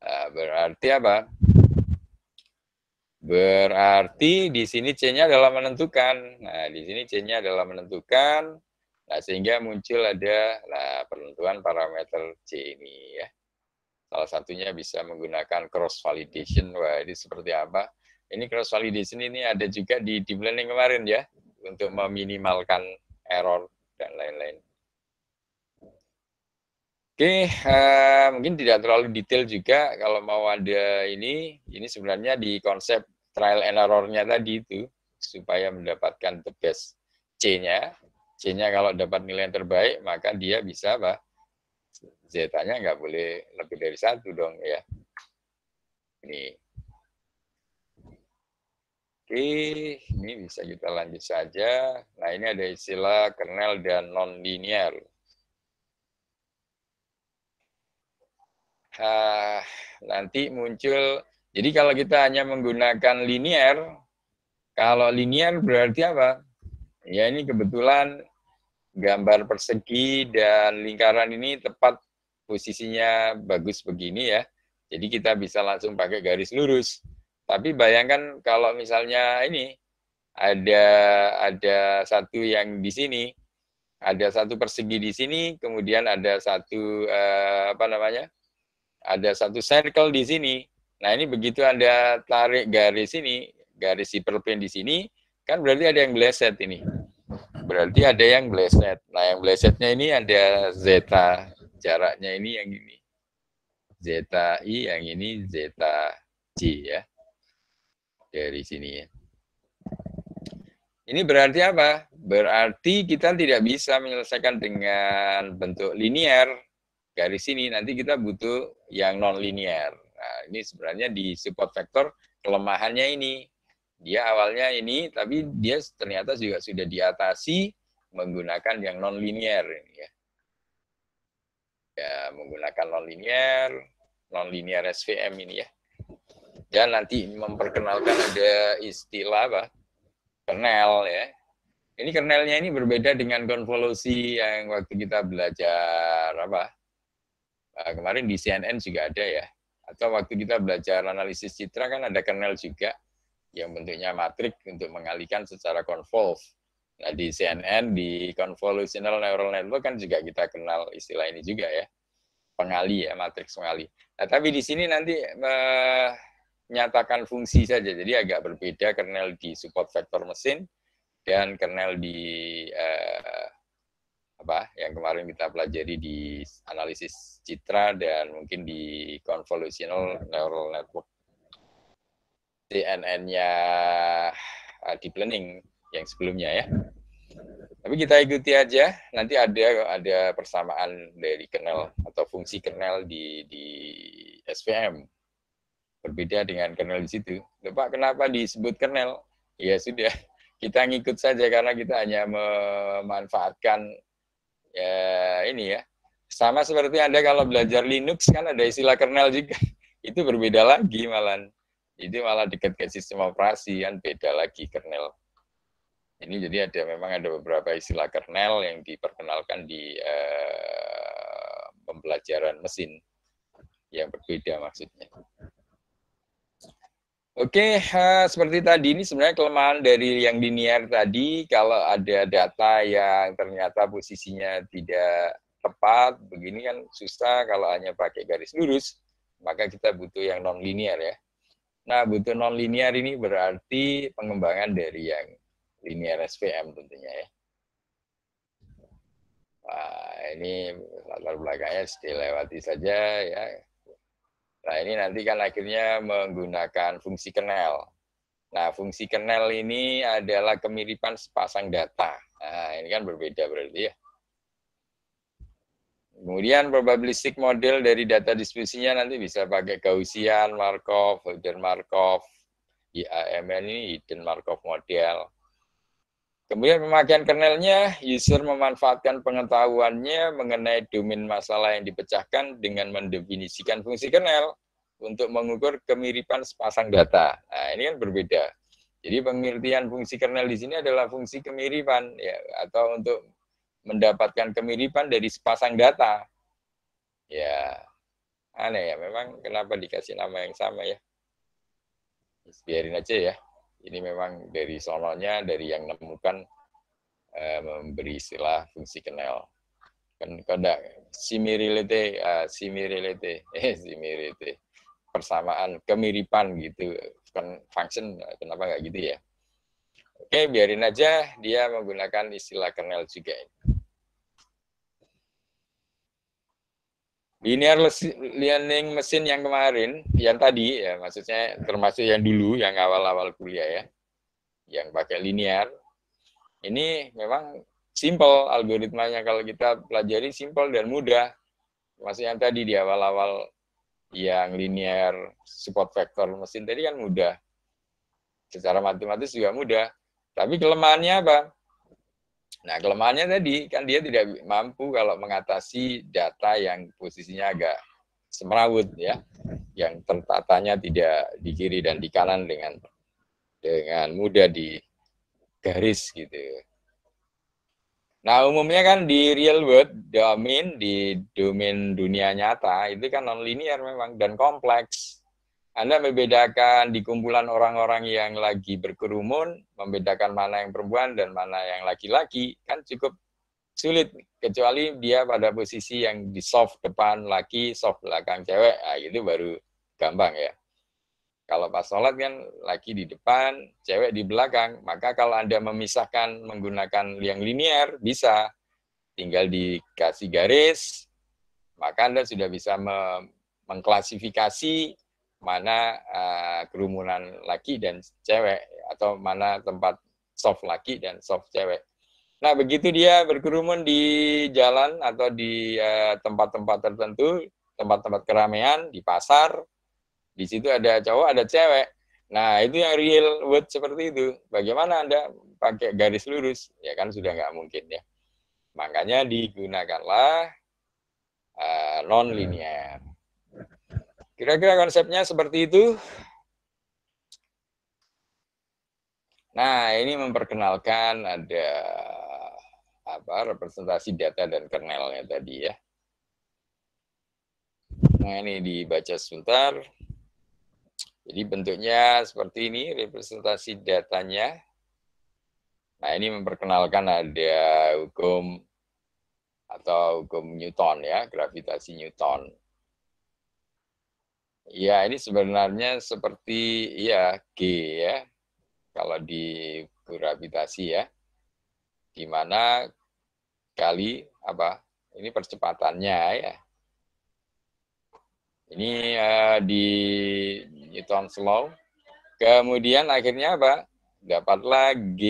Speaker 2: Nah, berarti apa? Berarti di sini C-nya adalah menentukan. Nah, di sini C-nya adalah menentukan. Nah, sehingga muncul ada penentuan parameter C ini ya. Salah satunya bisa menggunakan cross validation. Wah, ini seperti apa? Ini cross validation ini ada juga di deep learning kemarin ya, untuk meminimalkan error dan lain-lain. Oke, mungkin tidak terlalu detail juga kalau mau ada ini sebenarnya di konsep trial and error-nya tadi itu, supaya mendapatkan the best C-nya. C-nya kalau dapat nilai yang terbaik, maka dia bisa apa? Z-nya nggak boleh lebih dari 1 dong ya. Ini. Oke, ini bisa kita lanjut saja. Nah, ini ada istilah kernel dan non-linear. Nanti muncul, jadi kalau kita hanya menggunakan linear, kalau linear berarti apa? Ya ini kebetulan gambar persegi dan lingkaran ini tepat posisinya bagus begini ya. Jadi kita bisa langsung pakai garis lurus. Tapi bayangkan kalau misalnya ini ada satu yang di sini, ada satu persegi di sini, kemudian ada satu ada satu circle di sini. Nah ini begitu Anda tarik garis ini, garis hyperplane di sini, kan berarti ada yang bleset ini. Berarti ada yang bleset. Nah yang blesetnya ini ada zeta, jaraknya ini yang ini. Zeta I, yang ini zeta J ya. Dari sini ya. Ini berarti apa? Berarti kita tidak bisa menyelesaikan dengan bentuk linear garis ini, nanti kita butuh yang non-linear. Nah, ini sebenarnya di support vector kelemahannya ini. Dia awalnya ini, tapi dia ternyata juga sudah diatasi menggunakan yang non-linear ini ya. Ya, menggunakan non-linear SVM ini ya. Dan nanti memperkenalkan ada istilah apa? Kernel ya. Ini kernelnya ini berbeda dengan konvolusi yang waktu kita belajar apa? Kemarin di CNN juga ada ya, atau waktu kita belajar analisis citra kan ada kernel juga yang bentuknya matrik untuk mengalihkan secara convolve. Nah di CNN, di convolutional neural network kan juga kita kenal istilah ini juga ya, pengali ya, matriks pengali. Nah tapi di sini nanti menyatakan fungsi saja, jadi agak berbeda kernel di support vector mesin dan kernel di yang kemarin kita pelajari di analisis citra dan mungkin di convolutional neural network CNN-nya deep learning yang sebelumnya ya. Tapi kita ikuti aja, nanti ada persamaan dari kernel atau fungsi kernel di SVM. Berbeda dengan kernel di situ. Pak, kenapa disebut kernel? Ya sudah, kita ngikut saja karena kita hanya memanfaatkan ya ini ya, sama seperti Anda kalau belajar Linux kan ada istilah kernel juga, itu berbeda lagi malah, itu malah dekat ke sistem operasi kan beda lagi kernel. Ini jadi memang ada beberapa istilah kernel yang diperkenalkan di pembelajaran mesin yang berbeda maksudnya. Oke, seperti tadi ini sebenarnya kelemahan dari yang linear tadi, kalau ada data yang ternyata posisinya tidak tepat, begini kan susah kalau hanya pakai garis lurus, maka kita butuh yang non-linear ya. Nah, butuh non-linear ini berarti pengembangan dari yang linear SVM tentunya ya. Nah, ini latar belakangnya dilewati saja ya. Nah, ini nanti kan akhirnya menggunakan fungsi kernel. Nah, fungsi kernel ini adalah kemiripan sepasang data. Nah, ini kan berbeda berarti ya. Kemudian probabilistik model dari data distribusinya nanti bisa pakai Gaussian, Markov, hidden Markov, IAMN ini hidden Markov model. Kemudian pemakaian kernelnya, user memanfaatkan pengetahuannya mengenai domain masalah yang dipecahkan dengan mendefinisikan fungsi kernel untuk mengukur kemiripan sepasang data. Nah, ini kan berbeda. Jadi pengertian fungsi kernel di sini adalah fungsi kemiripan ya, atau untuk mendapatkan kemiripan dari sepasang data. Ya, aneh ya, memang kenapa dikasih nama yang sama ya. Biarin aja ya. Ini memang dari sononya, dari yang nemukan memberi istilah fungsi kernel. Kan kada similarity, similarity, persamaan, kemiripan gitu. Kan function, kenapa nggak gitu ya? Oke, biarin aja dia menggunakan istilah kernel juga. Linear learning mesin yang kemarin, yang tadi ya, maksudnya termasuk yang dulu, yang awal-awal kuliah ya, yang pakai linear, ini memang simple algoritmanya kalau kita pelajari simple dan mudah. Masih yang tadi di awal-awal yang linear support vector mesin tadi kan mudah. Secara matematis juga mudah. Tapi kelemahannya apa? Nah, kelemahannya tadi kan dia tidak mampu kalau mengatasi data yang posisinya agak semrawut ya, yang tertatanya tidak di kiri dan di kanan dengan mudah di garis gitu. Nah, umumnya kan di real world domain, di domain dunia nyata, itu kan non-linear memang dan kompleks. Anda membedakan di kumpulan orang-orang yang lagi berkerumun, membedakan mana yang perempuan dan mana yang laki-laki, kan cukup sulit. Kecuali dia pada posisi yang di soft depan laki, soft belakang cewek, nah, itu baru gampang ya. Kalau pas sholat kan laki di depan, cewek di belakang. Maka kalau Anda memisahkan menggunakan yang linear, bisa. Tinggal dikasih garis, maka Anda sudah bisa mengklasifikasi mana kerumunan laki dan cewek, atau mana tempat soft laki dan soft cewek. Nah, begitu dia berkerumun di jalan atau di tempat-tempat tertentu, tempat-tempat keramaian, di pasar, di situ ada cowok, ada cewek. Nah, itu yang real world seperti itu. Bagaimana Anda pakai garis lurus? Ya kan sudah nggak mungkin ya. Makanya digunakanlah non-linear. Kira-kira konsepnya seperti itu. Nah, ini memperkenalkan ada representasi data dan kernelnya tadi ya. Nah, ini dibaca sebentar. Jadi bentuknya seperti ini, representasi datanya. Nah, ini memperkenalkan ada hukum atau hukum Newton ya, gravitasi Newton. Ya, ini sebenarnya seperti ya G ya, kalau di gravitasi ya, di mana kali ini percepatannya ya. Ini di Newton's Law. Kemudian akhirnya apa? Dapatlah G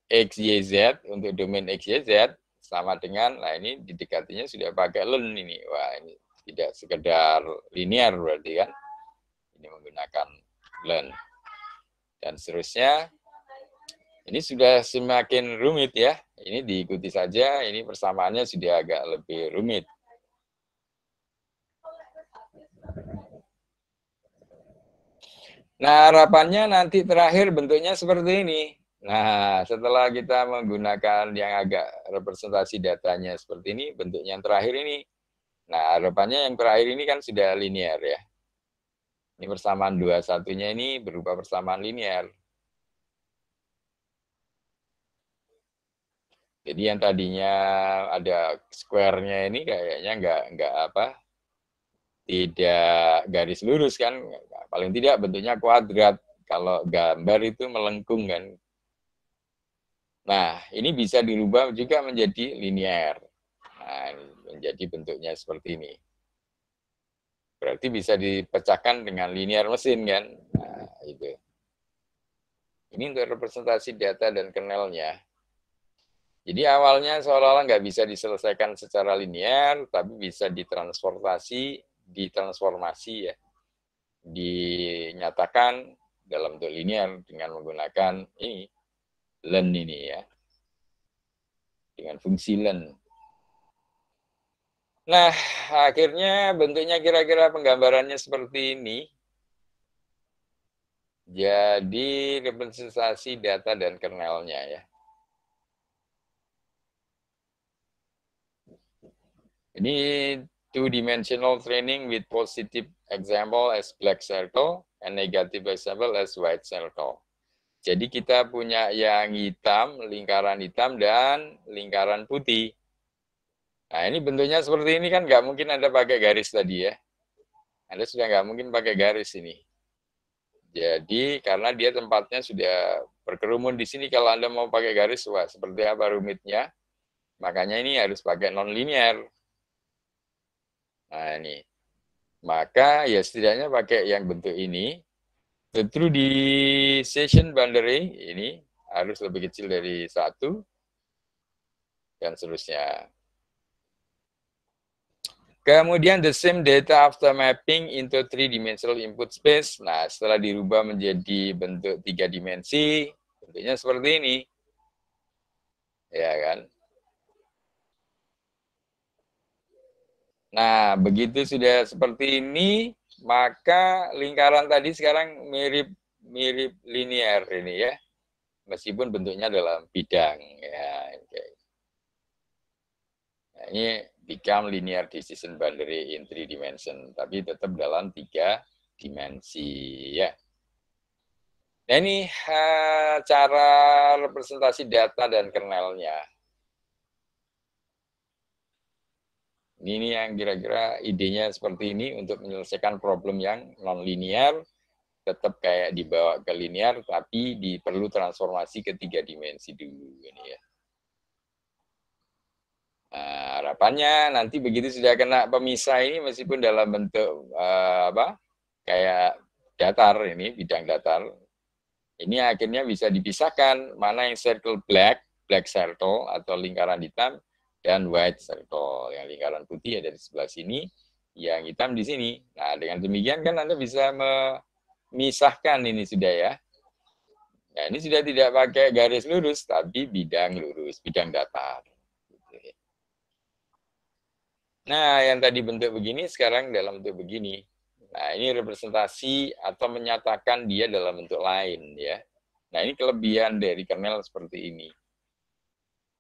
Speaker 2: X, Y, Z untuk domain X, Y, Z sama dengan, nah ini didekatinya sudah pakai len ini. Wah, ini tidak sekedar linear berarti kan. Ini menggunakan len. Dan seterusnya, ini sudah semakin rumit ya. Ini diikuti saja, ini persamaannya sudah agak lebih rumit. Nah, harapannya nanti terakhir bentuknya seperti ini. Nah, setelah kita menggunakan yang agak representasi datanya seperti ini, bentuknya yang terakhir ini. Nah, harapannya yang terakhir ini kan sudah linear ya. Ini persamaan 21-nya ini berupa persamaan linear. Jadi yang tadinya ada square-nya ini kayaknya nggak tidak garis lurus kan, paling tidak bentuknya kuadrat. Kalau gambar itu melengkung kan. Nah, ini bisa dirubah juga menjadi linear. Nah, menjadi bentuknya seperti ini. Berarti bisa dipecahkan dengan linear mesin kan. Nah, itu. Ini untuk representasi data dan kernelnya. Jadi awalnya seolah-olah nggak bisa diselesaikan secara linear, tapi bisa ditransformasi ya, dinyatakan dalam bentuk linear dengan menggunakan ini, len ini ya, dengan fungsi len. Nah, akhirnya bentuknya kira-kira penggambarannya seperti ini. Jadi representasi data dan kernelnya ya. Ini two-dimensional training with positive example as black circle and negative example as white circle. Jadi kita punya yang hitam, lingkaran hitam, dan lingkaran putih. Nah ini bentuknya seperti ini kan nggak mungkin Anda pakai garis tadi ya. Anda sudah nggak mungkin pakai garis ini. Jadi karena dia tempatnya sudah berkerumun di sini, kalau Anda mau pakai garis, wah seperti apa rumitnya. Makanya ini harus pakai non-linear. Nah ini, maka ya setidaknya pakai yang bentuk ini. Tentu di session boundary ini harus lebih kecil dari 1 dan seterusnya. Kemudian the same data after mapping into 3-dimensional input space. Nah setelah dirubah menjadi bentuk 3 dimensi, bentuknya seperti ini, ya kan? Nah, begitu sudah seperti ini, maka lingkaran tadi sekarang mirip linear ini ya, meskipun bentuknya dalam bidang ya. Nah, ini become linear decision boundary in 3 dimension, tapi tetap dalam 3 dimensi ya. Nah, ini cara representasi data dan kernelnya. Ini yang kira-kira idenya seperti ini untuk menyelesaikan problem yang non-linear, tetap kayak dibawa ke linear, tapi perlu transformasi ke 3 dimensi dulu. Ini ya. Nah, harapannya nanti begitu sudah kena pemisah ini, meskipun dalam bentuk kayak datar ini, bidang datar, ini akhirnya bisa dipisahkan mana yang circle black circle atau lingkaran hitam, dan white circle, yang lingkaran putih ada di sebelah sini, yang hitam di sini. Nah, dengan demikian kan Anda bisa memisahkan ini sudah ya. Nah, ini sudah tidak pakai garis lurus, tapi bidang lurus, bidang datar. Nah, yang tadi bentuk begini, sekarang dalam bentuk begini. Nah, ini representasi atau menyatakan dia dalam bentuk lain ya. Nah, ini kelebihan dari kernel seperti ini.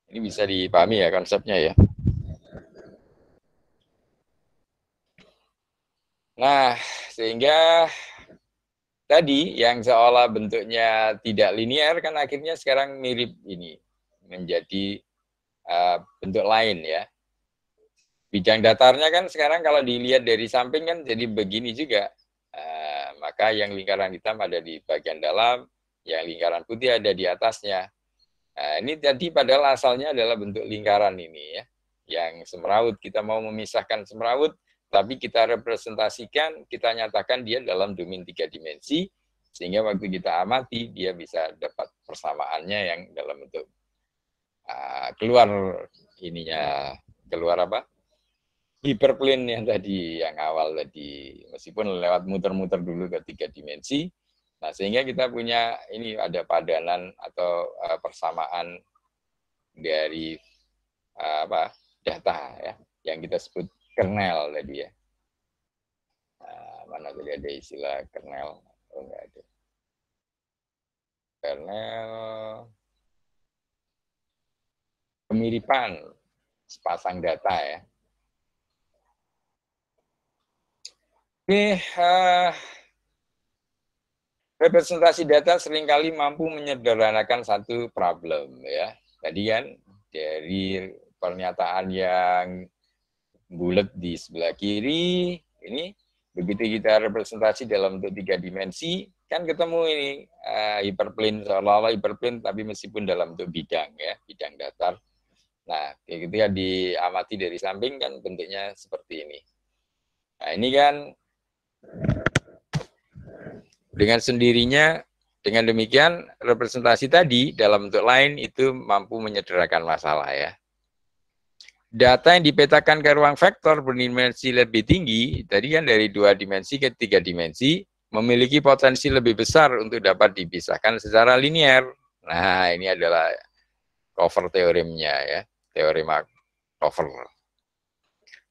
Speaker 2: Ini bisa dipahami ya konsepnya ya. Nah, sehingga tadi yang seolah bentuknya tidak linear kan akhirnya sekarang mirip ini, menjadi bentuk lain ya. Bidang datarnya kan sekarang kalau dilihat dari samping kan jadi begini juga. Maka yang lingkaran hitam ada di bagian dalam, yang lingkaran putih ada di atasnya. Nah, ini tadi padahal asalnya adalah bentuk lingkaran ini ya. Yang semrawut, kita mau memisahkan semrawut, tapi kita representasikan, kita nyatakan dia dalam domain 3 dimensi, sehingga waktu kita amati, dia bisa dapat persamaannya yang dalam bentuk keluar ininya, keluar apa? Hiperplane yang tadi, yang awal tadi, meskipun lewat muter-muter dulu ke 3 dimensi. Nah, sehingga kita punya ini ada padanan atau persamaan dari data ya, yang kita sebut kernel tadi ya. Mana tadi ada istilah kernel? Oh, enggak ada. Kernel kemiripan sepasang data ya. Oke, representasi data seringkali mampu menyederhanakan satu problem ya. Tadi kan dari pernyataan yang bulat di sebelah kiri, Ini begitu kita representasi dalam bentuk 3 dimensi, kan ketemu ini hyperplane, seolah-olah hyperplane tapi meskipun dalam bentuk bidang ya, bidang datar. Nah, ketika diamati dari samping kan bentuknya seperti ini. Nah, ini kan dengan sendirinya, dengan demikian representasi tadi dalam bentuk lain itu mampu menyederhanakan masalah ya. Data yang dipetakan ke ruang vektor berdimensi lebih tinggi, tadi kan dari 2 dimensi ke 3 dimensi, memiliki potensi lebih besar untuk dapat dipisahkan secara linear. Nah, ini adalah cover teoremnya ya, teorema cover.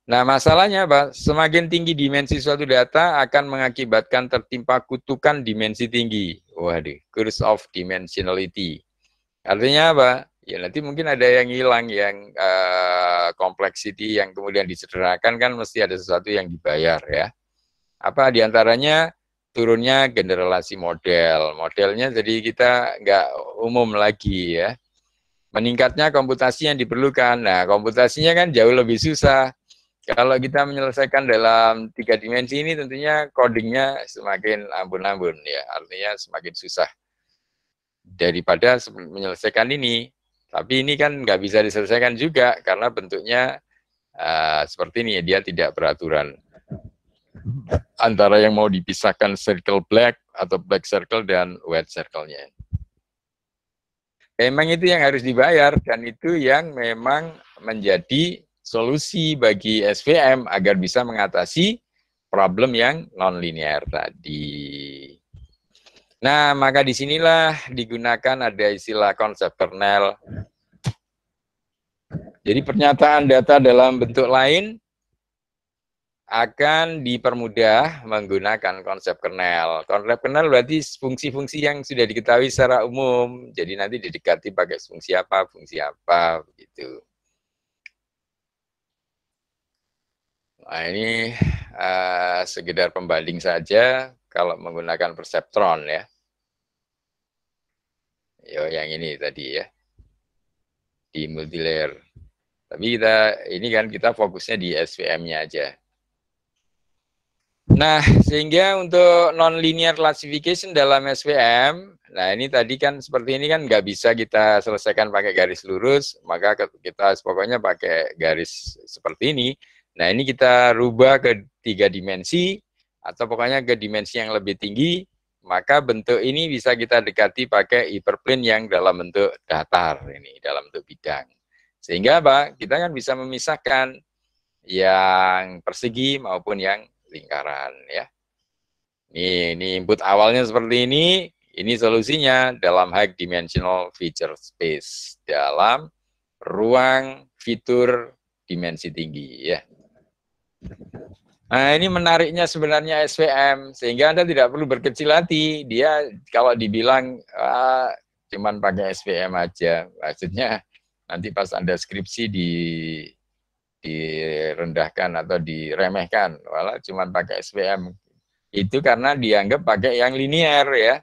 Speaker 2: Nah, masalahnya apa? Semakin tinggi dimensi suatu data akan mengakibatkan tertimpa kutukan dimensi tinggi. Waduh, curse of dimensionality. Artinya apa? Ya nanti mungkin ada yang hilang, yang complexity yang kemudian disederhanakan kan mesti ada sesuatu yang dibayar ya. Apa diantaranya turunnya generalisasi model. Modelnya jadi kita nggak umum lagi ya. Meningkatnya komputasi yang diperlukan. Nah, komputasinya kan jauh lebih susah. Kalau kita menyelesaikan dalam 3 dimensi ini tentunya codingnya semakin ampun-ampun ya. Artinya semakin susah daripada menyelesaikan ini. Tapi ini kan nggak bisa diselesaikan juga karena bentuknya seperti ini, dia tidak beraturan. Antara yang mau dipisahkan circle black atau black circle dan white circle-nya. Memang itu yang harus dibayar dan itu yang memang menjadi solusi bagi SVM agar bisa mengatasi problem yang non-linear tadi. Nah, maka disinilah digunakan ada istilah konsep kernel. Jadi pernyataan data dalam bentuk lain akan dipermudah menggunakan konsep kernel. Konsep kernel berarti fungsi-fungsi yang sudah diketahui secara umum. Jadi nanti didekati pakai fungsi apa, begitu. Nah, ini sekedar pembanding saja kalau menggunakan perseptron ya. Yo, yang ini tadi ya, di multilayer. Tapi ini kan kita fokusnya di SVM-nya aja. Nah, sehingga untuk non-linear classification dalam SVM, nah ini tadi kan seperti ini kan nggak bisa kita selesaikan pakai garis lurus, maka kita pokoknya pakai garis seperti ini. Nah, ini kita rubah ke 3 dimensi, atau pokoknya ke dimensi yang lebih tinggi, maka bentuk ini bisa kita dekati pakai hyperplane yang dalam bentuk datar, ini dalam bentuk bidang. Sehingga apa? Kita kan bisa memisahkan yang persegi maupun yang lingkaran ya. Ini input awalnya seperti ini solusinya dalam high dimensional feature space, dalam ruang fitur dimensi tinggi ya. Nah, ini menariknya sebenarnya SVM, sehingga Anda tidak perlu berkecil hati. Dia kalau dibilang cuman pakai SVM aja, maksudnya nanti pas Anda skripsi direndahkan atau diremehkan, walau cuma pakai SVM. Itu karena dianggap pakai yang linear ya.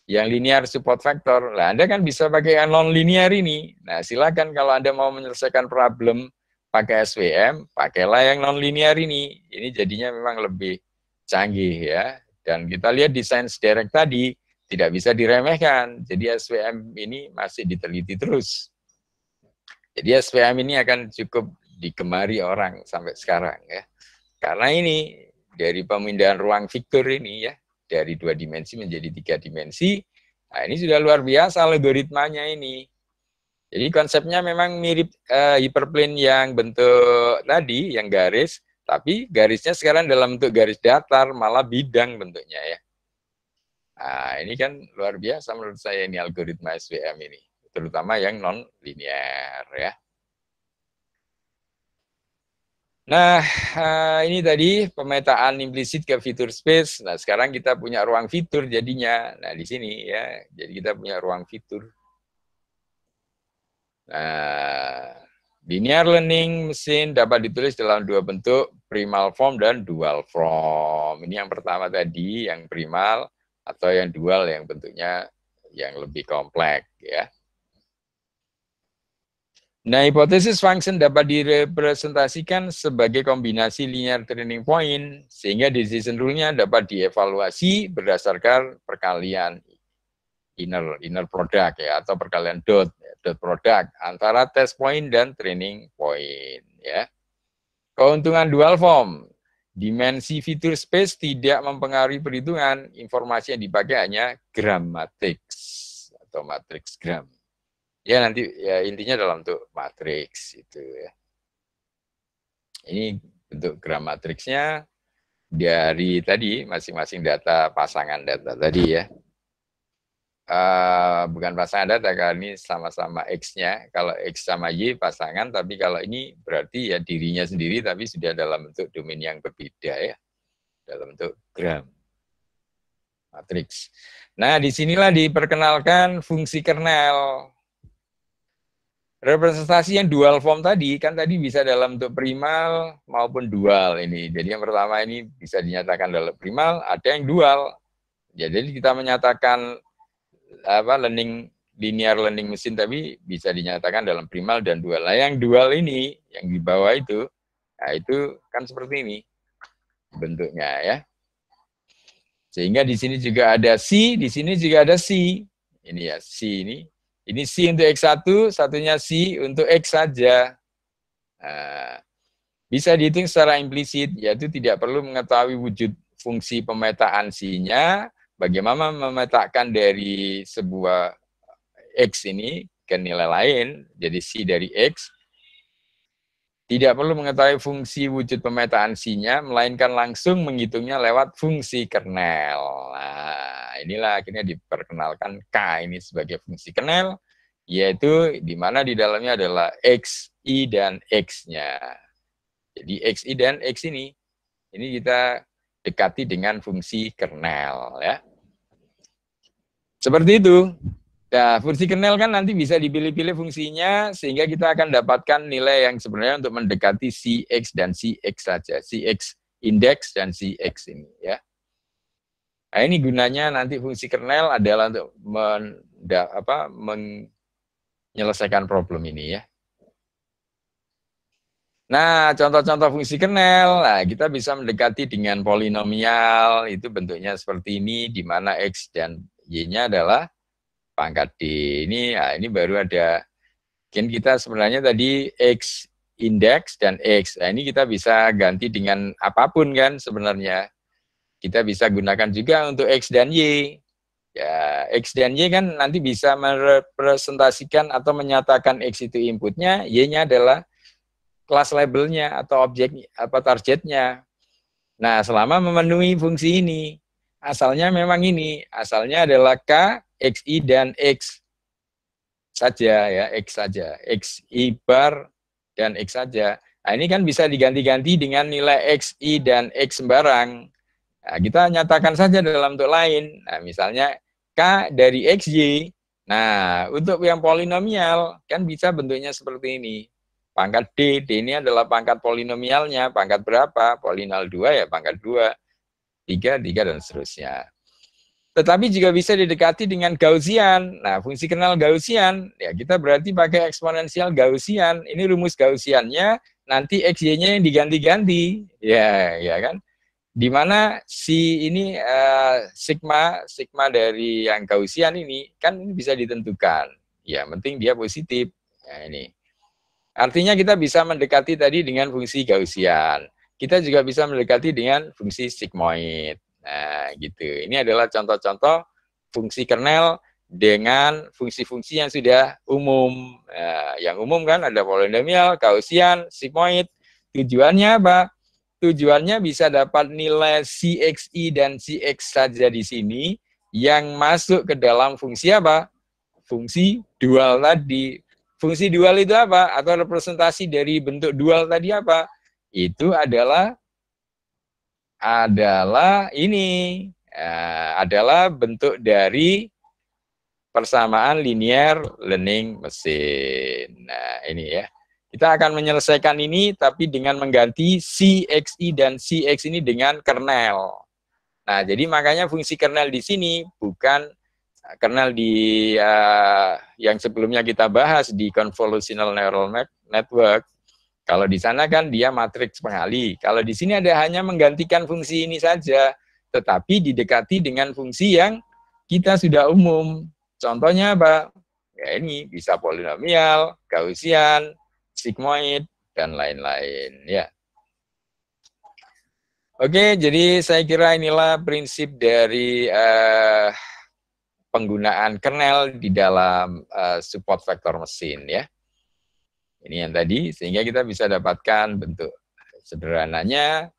Speaker 2: Yang linear support factor. Nah, Anda kan bisa pakai yang non-linear ini. Nah, silakan kalau Anda mau menyelesaikan problem pakai SVM, pakailah yang non-linear ini. Ini jadinya memang lebih canggih ya. Dan kita lihat di Science Direct tadi, tidak bisa diremehkan. Jadi SVM ini masih diteliti terus. Jadi SVM ini akan cukup digemari orang sampai sekarang ya. Karena ini dari pemindahan ruang vektor ini ya, dari 2 dimensi menjadi 3 dimensi, nah ini sudah luar biasa algoritmanya ini. Jadi konsepnya memang mirip hyperplane yang bentuk tadi, yang garis, tapi garisnya sekarang dalam bentuk garis datar, malah bidang bentuknya ya. Nah ini kan luar biasa menurut saya ini algoritma SVM ini, terutama yang non-linear ya. Nah, ini tadi pemetaan implisit ke fitur space. Nah, sekarang kita punya ruang fitur jadinya. Nah, di sini ya. Jadi kita punya ruang fitur. Nah, linear learning mesin dapat ditulis dalam 2 bentuk, primal form dan dual form. Ini yang pertama tadi, yang primal, atau yang dual yang bentuknya yang lebih kompleks ya. Nah, hipotesis function dapat direpresentasikan sebagai kombinasi linear training point, sehingga decision rule-nya dapat dievaluasi berdasarkan perkalian inner product ya, atau perkalian dot product antara test point dan training point ya. Keuntungan dual form, dimensi fitur space tidak mempengaruhi perhitungan, informasi yang dipakai hanya gram matrix atau matrix gram. Ya nanti ya intinya dalam bentuk matriks itu ya. Ini bentuk gram matriksnya dari tadi masing-masing data pasangan data tadi ya. Bukan pasangan data, kalau ini sama-sama X-nya. Kalau X sama Y pasangan, tapi kalau ini berarti ya dirinya sendiri, tapi sudah dalam bentuk domain yang berbeda ya. Dalam bentuk gram matriks. Nah, disinilah diperkenalkan fungsi kernel. Representasi yang dual form tadi, kan tadi bisa dalam bentuk primal maupun dual ini. Jadi yang pertama ini bisa dinyatakan dalam primal, ada yang dual. Ya, jadi kita menyatakan linear learning machine tapi bisa dinyatakan dalam primal dan dual. Nah, yang dual ini, yang di bawah itu, nah itu kan seperti ini bentuknya ya. Sehingga di sini juga ada C, di sini juga ada C. Ini ya, C ini. Ini C untuk X1, satunya C untuk X saja. Nah, bisa dihitung secara implisit, yaitu tidak perlu mengetahui wujud fungsi pemetaan C-nya, bagaimana memetakan dari sebuah X ini ke nilai lain, jadi C dari X, tidak perlu mengetahui fungsi wujud pemetaan C-nya, melainkan langsung menghitungnya lewat fungsi kernel. Nah, inilah akhirnya diperkenalkan K ini sebagai fungsi kernel, yaitu di mana di dalamnya adalah X, Y, dan X-nya. Jadi X, Y, dan X ini kita dekati dengan fungsi kernel. Ya. Seperti itu. Nah, fungsi kernel kan nanti bisa dipilih-pilih fungsinya, sehingga kita akan dapatkan nilai yang sebenarnya untuk mendekati CX dan CX saja. CX index dan CX ini. Ya. Nah, ini gunanya nanti fungsi kernel adalah untuk menyelesaikan problem ini ya. Nah, contoh-contoh fungsi kernel, nah, kita bisa mendekati dengan polinomial, itu bentuknya seperti ini, di mana X dan Y-nya adalah pangkat D. Ini baru ada, mungkin kita sebenarnya tadi X index dan X, nah ini kita bisa ganti dengan apapun kan sebenarnya. Kita bisa gunakan juga untuk X dan Y. Ya, X dan Y kan nanti bisa merepresentasikan atau menyatakan X itu inputnya, Y-nya adalah kelas labelnya atau objek apa targetnya. Nah, selama memenuhi fungsi ini, asalnya memang ini, asalnya adalah K, X, Y, dan X saja ya, X saja, X, Y bar, dan X saja. Nah, ini kan bisa diganti-ganti dengan nilai X, Y, dan X sembarang. Nah, kita nyatakan saja dalam bentuk lain. Nah, misalnya K dari XY. Nah, untuk yang polinomial kan bisa bentuknya seperti ini. Pangkat D, D ini adalah pangkat polinomialnya. Pangkat berapa? Polinomial 2 ya, pangkat 2. 3, 3, dan seterusnya. Tetapi juga bisa didekati dengan Gaussian. Nah, fungsi kernel Gaussian, ya kita berarti pakai eksponensial Gaussian. Ini rumus Gaussiannya, nanti XY-nya yang diganti-ganti. Ya kan? Di mana si ini sigma dari yang Gaussian ini kan bisa ditentukan. Ya, penting dia positif. Nah, ini. Artinya kita bisa mendekati tadi dengan fungsi Gaussian. Kita juga bisa mendekati dengan fungsi sigmoid. Nah, gitu. Ini adalah contoh-contoh fungsi kernel dengan fungsi-fungsi yang sudah umum. Nah, yang umum kan ada polinomial, Gaussian, sigmoid. Tujuannya apa? Tujuannya bisa dapat nilai CXY dan CX saja di sini yang masuk ke dalam fungsi apa? Fungsi dual tadi. Fungsi dual itu apa? Atau representasi dari bentuk dual tadi apa? Itu adalah ini. Adalah bentuk dari persamaan linear learning machine. Nah, ini ya. Kita akan menyelesaikan ini, tapi dengan mengganti CXY dan CX ini dengan kernel. Nah, jadi makanya fungsi kernel di sini bukan kernel di yang sebelumnya kita bahas di convolutional neural network, kalau di sana kan dia matriks pengali. Kalau di sini ada hanya menggantikan fungsi ini saja, tetapi didekati dengan fungsi yang kita sudah umum. Contohnya apa? Ya ini bisa polinomial, Gaussian, sigmoid, dan lain-lain. Ya. Oke, jadi saya kira inilah prinsip dari penggunaan kernel di dalam support vektor mesin ya. Ini yang tadi, sehingga kita bisa dapatkan bentuk sederhananya.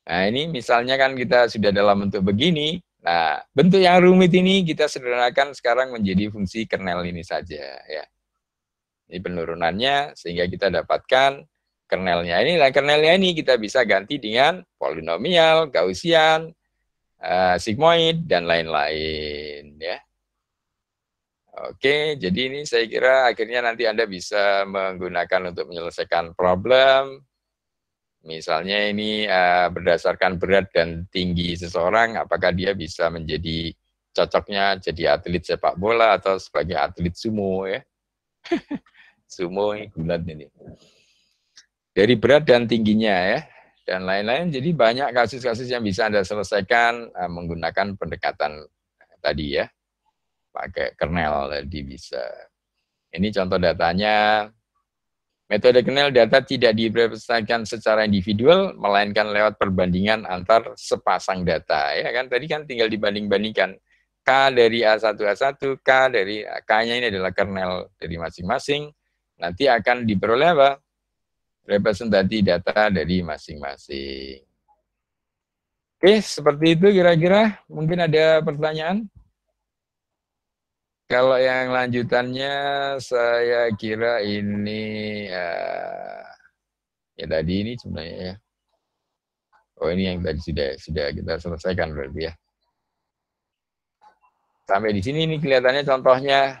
Speaker 2: Nah ini misalnya kan kita sudah dalam bentuk begini, nah bentuk yang rumit ini kita sederhanakan sekarang menjadi fungsi kernel ini saja ya. Ini penurunannya sehingga kita dapatkan kernelnya ini. Nah kernelnya ini kita bisa ganti dengan polinomial, Gaussian, sigmoid, dan lain-lain ya. Oke, jadi ini saya kira akhirnya nanti Anda bisa menggunakan untuk menyelesaikan problem. Misalnya ini berdasarkan berat dan tinggi seseorang, apakah dia bisa menjadi cocoknya jadi atlet sepak bola atau sebagai atlet sumo ya. Sumo ini gulat ini. Dari berat dan tingginya ya, dan lain-lain. Jadi banyak kasus-kasus yang bisa Anda selesaikan menggunakan pendekatan tadi ya. Pakai kernel tadi bisa. Ini contoh datanya. Metode kernel data tidak direpresentasikan secara individual, melainkan lewat perbandingan antar sepasang data. Ya kan tadi kan tinggal dibanding-bandingkan. K dari A1, K dari K-nya ini adalah kernel dari masing-masing. Nanti akan diperoleh apa? Representasi data dari masing-masing. Oke, seperti itu kira-kira. Mungkin ada pertanyaan? Kalau yang lanjutannya saya kira ini ya tadi ini sebenarnya ya. Oh ini yang tadi sudah kita selesaikan berarti ya. Sampai di sini ini kelihatannya contohnya.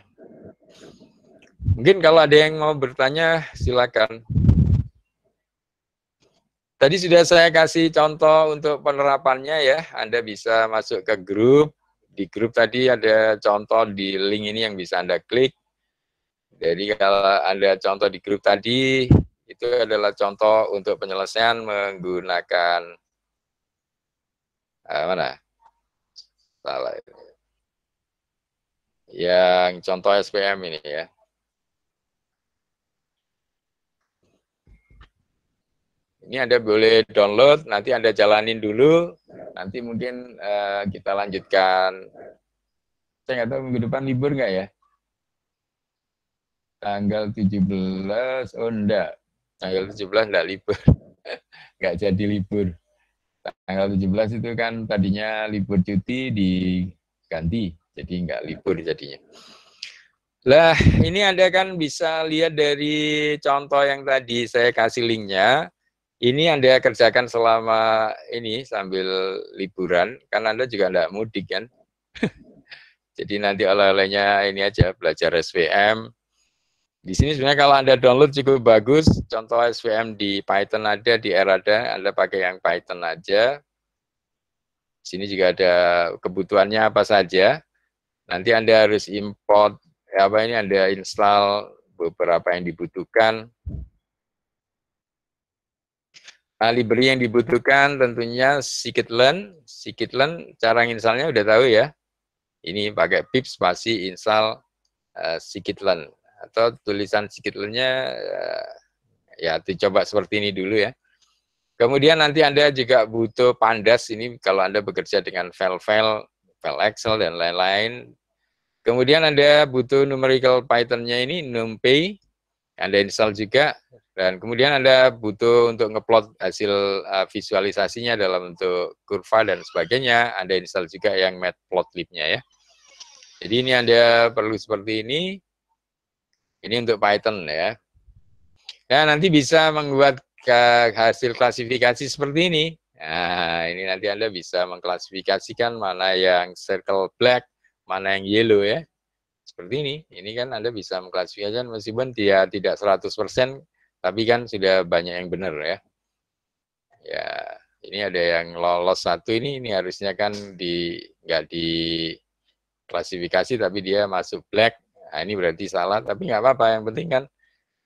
Speaker 2: Mungkin kalau ada yang mau bertanya silakan. Tadi sudah saya kasih contoh untuk penerapannya ya. Anda bisa masuk ke grup. Di grup tadi ada contoh di link ini yang bisa Anda klik. Jadi kalau Anda contoh di grup tadi, itu adalah contoh untuk penyelesaian menggunakan mana? Salah. Yang contoh SPM ini ya. Ini Anda boleh download, nanti Anda jalanin dulu, nanti mungkin kita lanjutkan. Saya nggak tahu minggu depan libur nggak ya? Tanggal 17, oh enggak. Tanggal 17 enggak libur. Nggak jadi libur. Tanggal 17 itu kan tadinya libur cuti diganti, jadi nggak libur jadinya. Lah, ini Anda kan bisa lihat dari contoh yang tadi saya kasih linknya. Ini Anda kerjakan selama ini sambil liburan, kan Anda juga enggak mudik kan. Jadi nanti oleh-olehnya ini aja, belajar SVM. Di sini sebenarnya kalau Anda download cukup bagus, contoh SVM di Python ada, di R ada, Anda pakai yang Python aja. Di sini juga ada kebutuhannya apa saja. Nanti Anda harus import, ini Anda install beberapa yang dibutuhkan. Nah, library yang dibutuhkan tentunya scikit-learn. Scikit-learn cara installnya udah tahu ya. Ini pakai pip spasi install scikit-learn. Atau tulisan scikit-learn-nya ya dicoba seperti ini dulu ya. Kemudian nanti Anda juga butuh pandas ini kalau Anda bekerja dengan file Excel dan lain-lain. Kemudian Anda butuh numerical Python-nya ini numpy. Anda install juga. Dan kemudian Anda butuh untuk ngeplot hasil visualisasinya dalam bentuk kurva dan sebagainya. Anda install juga yang matplotlib-nya ya. Jadi ini Anda perlu seperti ini. Ini untuk Python ya. Nah, nanti bisa membuat hasil klasifikasi seperti ini. Nah, ini nanti Anda bisa mengklasifikasikan mana yang circle black, mana yang yellow ya. Seperti ini. Ini kan Anda bisa mengklasifikasikan meskipun dia tidak 100%, tapi kan sudah banyak yang benar ya. Ya, ini ada yang lolos satu ini harusnya kan nggak di klasifikasi tapi dia masuk black. Nah, ini berarti salah, tapi nggak apa-apa. Yang penting kan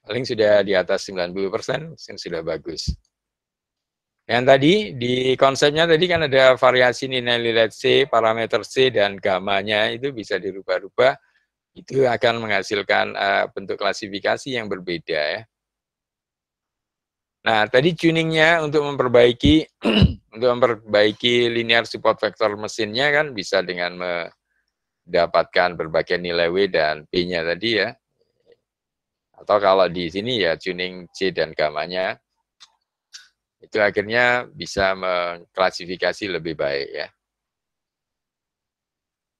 Speaker 2: paling sudah di atas 90%, sudah bagus. Yang tadi, di konsepnya tadi kan ada variasi nilai-nilai C, parameter C, dan gamanya itu bisa dirubah-rubah. Itu akan menghasilkan bentuk klasifikasi yang berbeda ya. Nah, tadi tuningnya untuk memperbaiki linear support vector mesinnya kan bisa dengan mendapatkan berbagai nilai W dan P-nya tadi ya. Atau kalau di sini ya tuning C dan gamanya, itu akhirnya bisa mengklasifikasi lebih baik ya.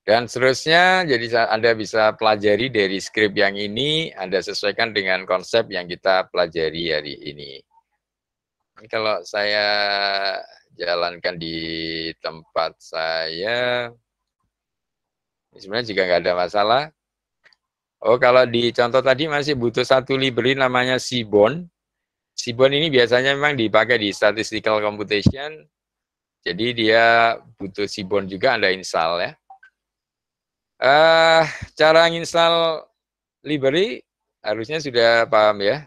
Speaker 2: Dan seterusnya, jadi Anda bisa pelajari dari skrip yang ini, Anda sesuaikan dengan konsep yang kita pelajari hari ini. Ini kalau saya jalankan di tempat saya, sebenarnya juga nggak ada masalah. Oh, kalau di contoh tadi masih butuh satu library namanya Seaborn. Seaborn ini biasanya memang dipakai di statistical computation. Jadi dia butuh Seaborn juga, Anda install ya. Cara install library harusnya sudah paham ya.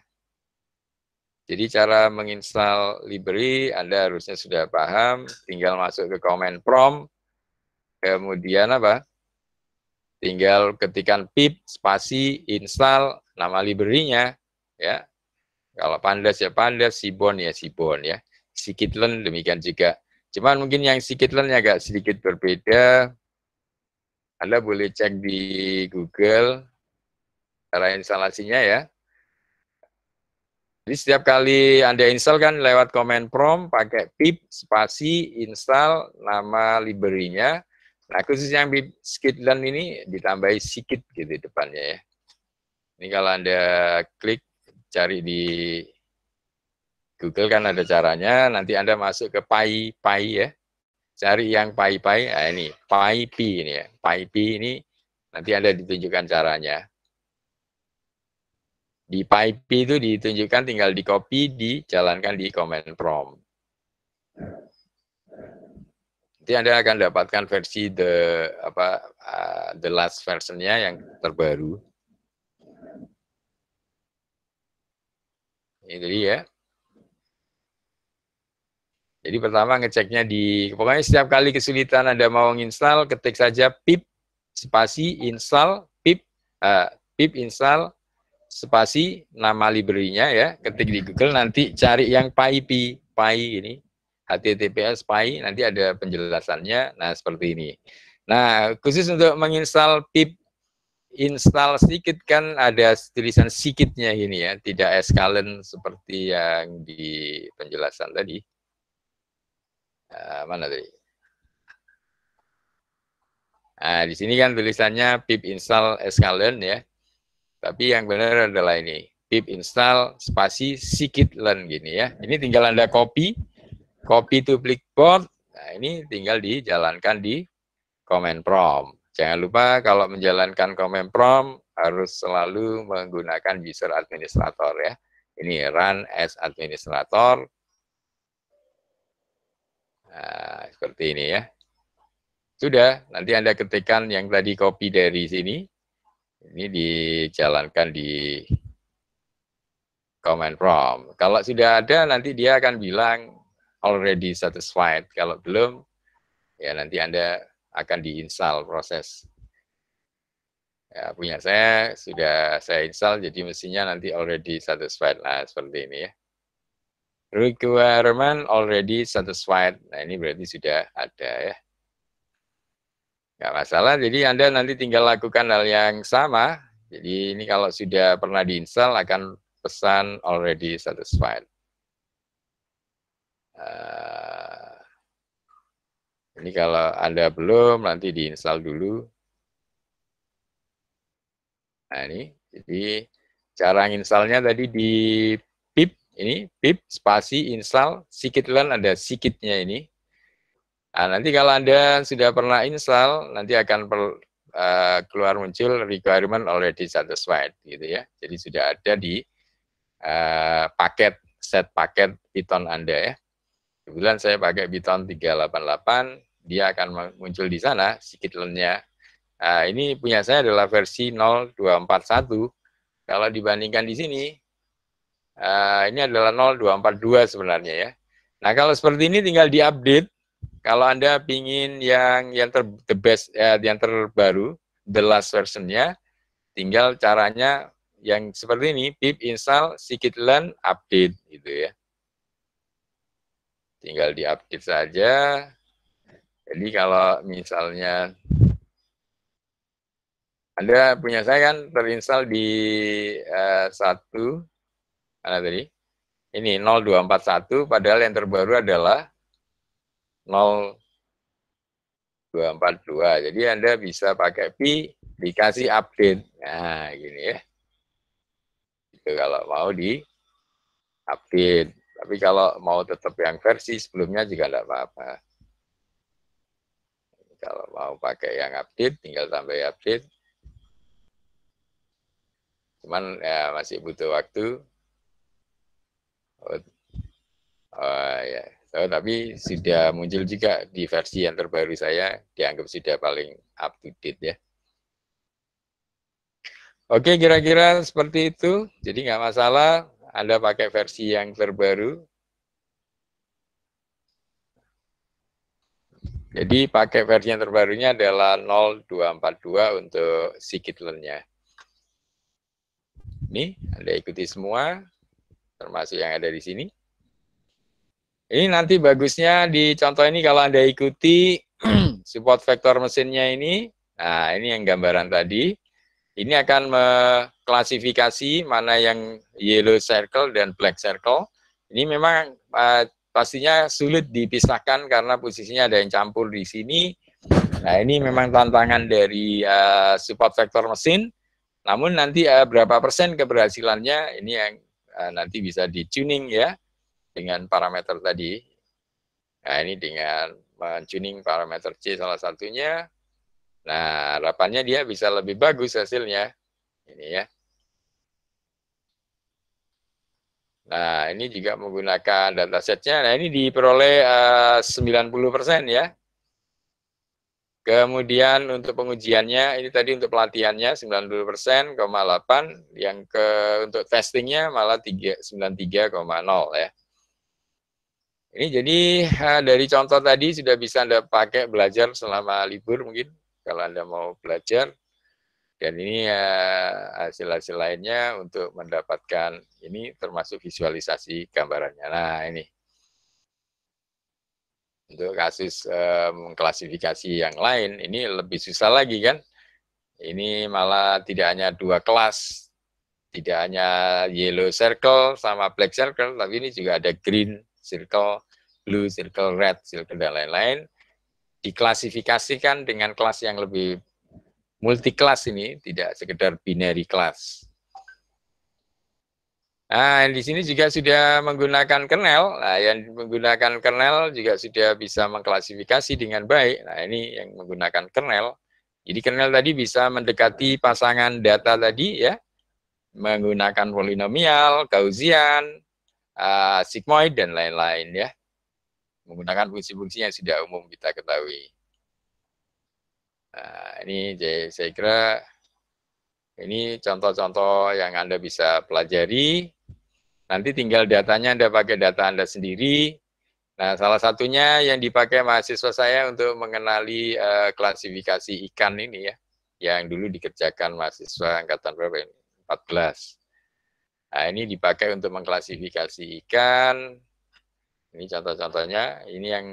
Speaker 2: Jadi cara menginstal library Anda harusnya sudah paham. Tinggal masuk ke command prompt. Kemudian apa? Tinggal ketikkan pip spasi install nama library-nya ya. Kalau Pandas ya Pandas, Seaborn ya Seaborn ya. Scikit-learn demikian juga. Cuman mungkin yang Scikit-learn agak sedikit berbeda. Anda boleh cek di Google cara instalasinya ya. Jadi setiap kali Anda install kan lewat command prompt pakai pip spasi install nama library-nya. Nah, khusus yang Scikit-learn ini ditambahi Scikit gitu depannya ya. Ini kalau Anda klik cari di Google kan ada caranya, nanti Anda masuk ke PyPy ya. Cari yang PyPy, nah ini PyP ini ya. PyP ini nanti Anda ditunjukkan caranya. Di PyP itu ditunjukkan tinggal di copy, dijalankan di command prompt. Nanti Anda akan dapatkan versi the last versionnya yang terbaru. Ini ya. Jadi pertama ngeceknya pokoknya setiap kali kesulitan Anda mau nginstal, ketik saja pip spasi install pip install spasi nama library-nya ya, ketik di Google, nanti cari yang PyP ini https py, nanti ada penjelasannya. Nah, seperti ini. Nah, khusus untuk menginstal pip install sedikit kan ada tulisan Scikit-nya ini ya, tidak escalent seperti yang di penjelasan tadi. Mana tadi? Nah, di sini kan tulisannya pip install escalent ya. Tapi yang benar adalah ini, pip install spasi Scikit-learn gini ya. Ini tinggal Anda copy to clipboard. Nah, ini tinggal dijalankan di command prompt. Jangan lupa kalau menjalankan command prompt harus selalu menggunakan user administrator ya. Ini run as administrator. Nah, seperti ini ya. Sudah, nanti Anda ketikkan yang tadi copy dari sini. Ini dijalankan di command prompt. Kalau sudah ada, nanti dia akan bilang already satisfied. Kalau belum, ya nanti Anda akan diinstal proses. Ya, punya saya sudah saya install, jadi mestinya nanti already satisfied. Nah, seperti ini ya. Requirement already satisfied. Nah, ini berarti sudah ada ya. Nggak masalah, jadi Anda nanti tinggal lakukan hal yang sama. Jadi ini kalau sudah pernah diinstal akan pesan already satisfied. Ini kalau Anda belum, nanti diinstal dulu. Nah ini, jadi cara installnya tadi di pip, ini pip spasi install, Scikit-learn ada Scikit-nya ini. Nah, nanti kalau Anda sudah pernah install, nanti akan keluar muncul requirement already satisfied, gitu ya. Jadi sudah ada di set paket Python Anda ya. Kebetulan saya pakai Python 388, dia akan muncul di sana, Scikit-learn-nya Nah, ini punya saya adalah versi 0241. Kalau dibandingkan di sini, ini adalah 0242 sebenarnya ya. Nah, kalau seperti ini tinggal diupdate. Kalau Anda pingin yang the best, yang terbaru, the last versionnya, tinggal caranya yang seperti ini, pip install scikit-learn update gitu ya. Tinggal diupdate saja. Jadi kalau misalnya Anda punya saya kan terinstall di mana tadi? Ini 0241, padahal yang terbaru adalah 0242. Jadi Anda bisa pakai pi, dikasih update. Nah, gini ya. Itu kalau mau di update. Tapi kalau mau tetap yang versi sebelumnya juga tidak apa-apa. Kalau mau pakai yang update, tinggal tambah update. Cuman ya masih butuh waktu. Ya. Tapi sudah muncul juga di versi yang terbaru saya, dianggap sudah paling up to date ya. Oke, kira-kira seperti itu. Jadi nggak masalah Anda pakai versi yang terbaru. Jadi pakai versi yang terbarunya adalah 0242 untuk scikit-learn-nya. Ini Anda ikuti semua, termasuk yang ada di sini. Ini nanti bagusnya di contoh ini kalau Anda ikuti support vektor mesinnya ini, nah ini yang gambaran tadi, ini akan mengklasifikasi mana yang yellow circle dan black circle. Ini memang pastinya sulit dipisahkan karena posisinya ada yang campur di sini. Nah ini memang tantangan dari support vektor mesin, namun nanti berapa persen keberhasilannya ini yang nanti bisa di-tuning ya, dengan parameter tadi. Nah, ini dengan men-tuning parameter C salah satunya. Nah, harapannya dia bisa lebih bagus hasilnya. Ini ya. Nah, ini juga menggunakan datasetnya. Nah, ini diperoleh 90% ya. Kemudian untuk pengujiannya, ini tadi untuk pelatihannya 90%,8. Yang untuk testingnya malah 93,0 ya. Ini jadi dari contoh tadi sudah bisa Anda pakai belajar selama libur mungkin, kalau Anda mau belajar. Dan ini hasil-hasil lainnya untuk mendapatkan ini termasuk visualisasi gambarannya. Nah ini. Untuk kasus klasifikasi yang lain, ini lebih susah lagi kan. Ini malah tidak hanya 2 kelas, tidak hanya yellow circle sama black circle, tapi ini juga ada green circle, blue circle, red circle, dan lain-lain. Diklasifikasikan dengan kelas yang lebih multi kelas ini, tidak sekedar binary kelas. Nah, di sini juga sudah menggunakan kernel. Nah, yang menggunakan kernel juga sudah bisa mengklasifikasi dengan baik. Nah, ini yang menggunakan kernel. Jadi kernel tadi bisa mendekati pasangan data tadi ya, menggunakan polinomial, Gaussian, sigmoid, dan lain-lain ya. Menggunakan fungsi-fungsi yang sudah umum kita ketahui. Nah, ini saya kira ini contoh-contoh yang Anda bisa pelajari. Nanti tinggal datanya Anda pakai data Anda sendiri. Nah, salah satunya yang dipakai mahasiswa saya untuk mengenali klasifikasi ikan ini ya, yang dulu dikerjakan mahasiswa angkatan berapa ini? 14. Nah, ini dipakai untuk mengklasifikasi ikan. Ini contoh-contohnya, ini yang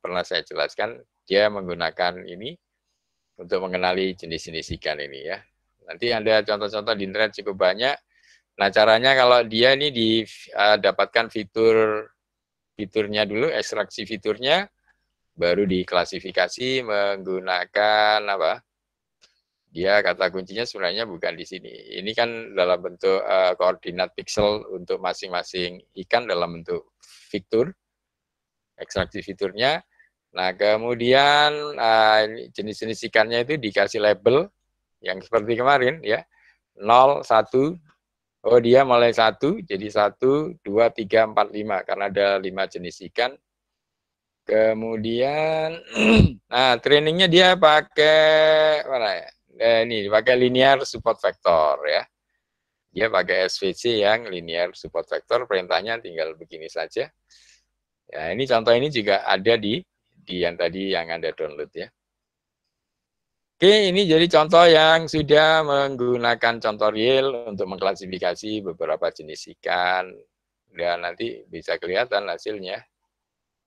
Speaker 2: pernah saya jelaskan, dia menggunakan ini untuk mengenali jenis-jenis ikan ini ya. Nanti Anda contoh-contoh di internet cukup banyak. Nah, caranya kalau dia ini didapatkan fiturnya dulu, ekstraksi fiturnya, baru diklasifikasi menggunakan apa? Dia kata kuncinya sebenarnya bukan di sini. Ini kan dalam bentuk koordinat pixel untuk masing-masing ikan dalam bentuk fitur, ekstraksi fiturnya. Nah, kemudian jenis-jenis ikannya itu dikasih label yang seperti kemarin ya. 0, 1, oh dia mulai 1, jadi 1, 2, 3, 4, 5 karena ada 5 jenis ikan. Kemudian, nah trainingnya dia pakai mana ya? Ini pakai linear support vector ya. Dia pakai SVC yang linear support vector. Perintahnya tinggal begini saja. Ya, ini contoh ini juga ada di yang tadi yang Anda download ya. Oke, ini jadi contoh yang sudah menggunakan contoh real untuk mengklasifikasi beberapa jenis ikan. Dan nanti bisa kelihatan hasilnya.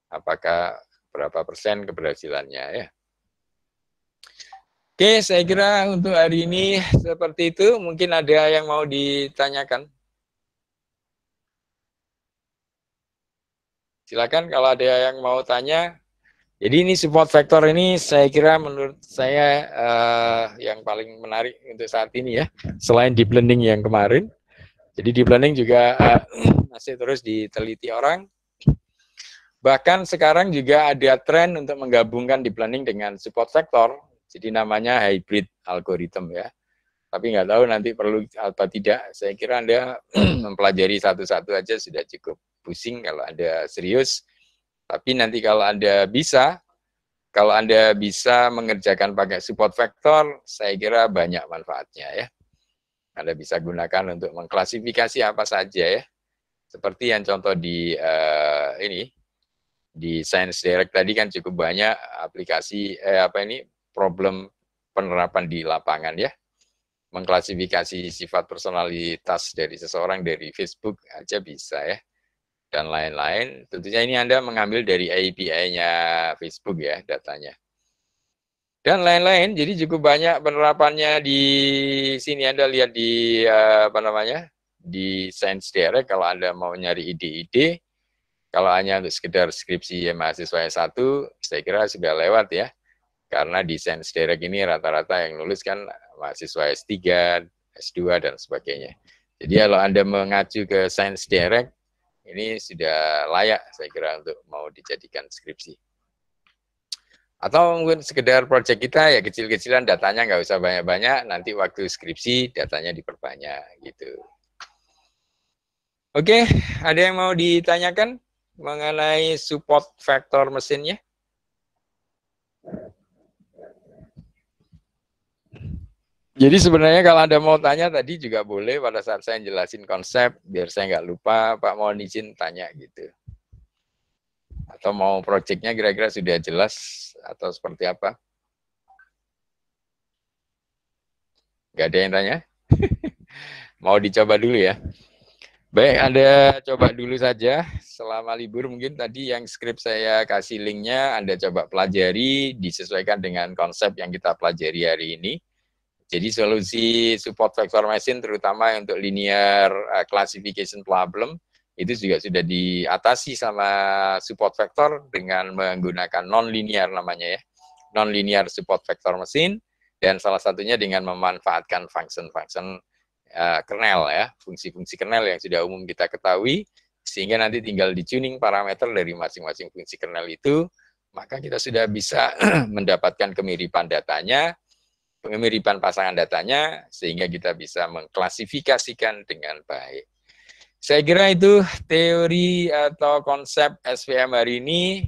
Speaker 2: Apakah berapa persen keberhasilannya ya. Oke, saya kira untuk hari ini seperti itu. Mungkin ada yang mau ditanyakan. Silakan kalau ada yang mau tanya. Jadi ini support vector ini saya kira menurut saya yang paling menarik untuk saat ini ya. Selain deep learning yang kemarin. Jadi deep learning juga masih terus diteliti orang. Bahkan sekarang juga ada tren untuk menggabungkan deep learning dengan support vector. Jadi namanya hybrid algorithm ya. Tapi nggak tahu nanti perlu atau tidak. Saya kira Anda mempelajari satu-satu aja sudah cukup pusing kalau Anda serius. Tapi nanti kalau Anda bisa mengerjakan pakai support vector, saya kira banyak manfaatnya ya. Anda bisa gunakan untuk mengklasifikasi apa saja ya. Seperti yang contoh di ini di Science Direct tadi kan cukup banyak aplikasi problem penerapan di lapangan ya. Mengklasifikasi sifat personalitas dari seseorang dari Facebook aja bisa ya. Dan lain-lain. Tentunya ini Anda mengambil dari API-nya Facebook ya datanya. Dan lain-lain. Jadi cukup banyak penerapannya di sini. Anda lihat di di Science Direct kalau Anda mau nyari ide-ide. Kalau hanya untuk sekedar skripsi mahasiswa S1, saya kira sudah lewat ya. Karena di Science Direct ini rata-rata yang lulus kan mahasiswa S3, S2, dan sebagainya. Jadi kalau Anda mengacu ke Science Direct, ini sudah layak saya kira untuk mau dijadikan skripsi. Atau mungkin sekedar proyek kita ya kecil-kecilan, datanya nggak usah banyak-banyak, nanti waktu skripsi datanya diperbanyak gitu. Oke, ada yang mau ditanyakan mengenai support vector mesinnya? Jadi sebenarnya kalau Anda mau tanya tadi juga boleh pada saat saya jelasin konsep, biar saya nggak lupa, Pak mohon izin tanya gitu. Atau mau proyeknya kira-kira sudah jelas atau seperti apa? Nggak ada yang tanya? Mau dicoba dulu ya? Baik, Anda coba dulu saja selama libur mungkin tadi yang skrip saya kasih linknya, Anda coba pelajari, disesuaikan dengan konsep yang kita pelajari hari ini. Jadi solusi support vector machine terutama untuk linear classification problem itu juga sudah diatasi sama support vector dengan menggunakan non-linear namanya ya, non-linear support vector machine, dan salah satunya dengan memanfaatkan function-function kernel ya, fungsi-fungsi kernel yang sudah umum kita ketahui, sehingga nanti tinggal di-tuning parameter dari masing-masing fungsi kernel itu, maka kita sudah bisa mendapatkan kemiripan datanya, kemiripan pasangan datanya, sehingga kita bisa mengklasifikasikan dengan baik. Saya kira itu teori atau konsep SVM hari ini.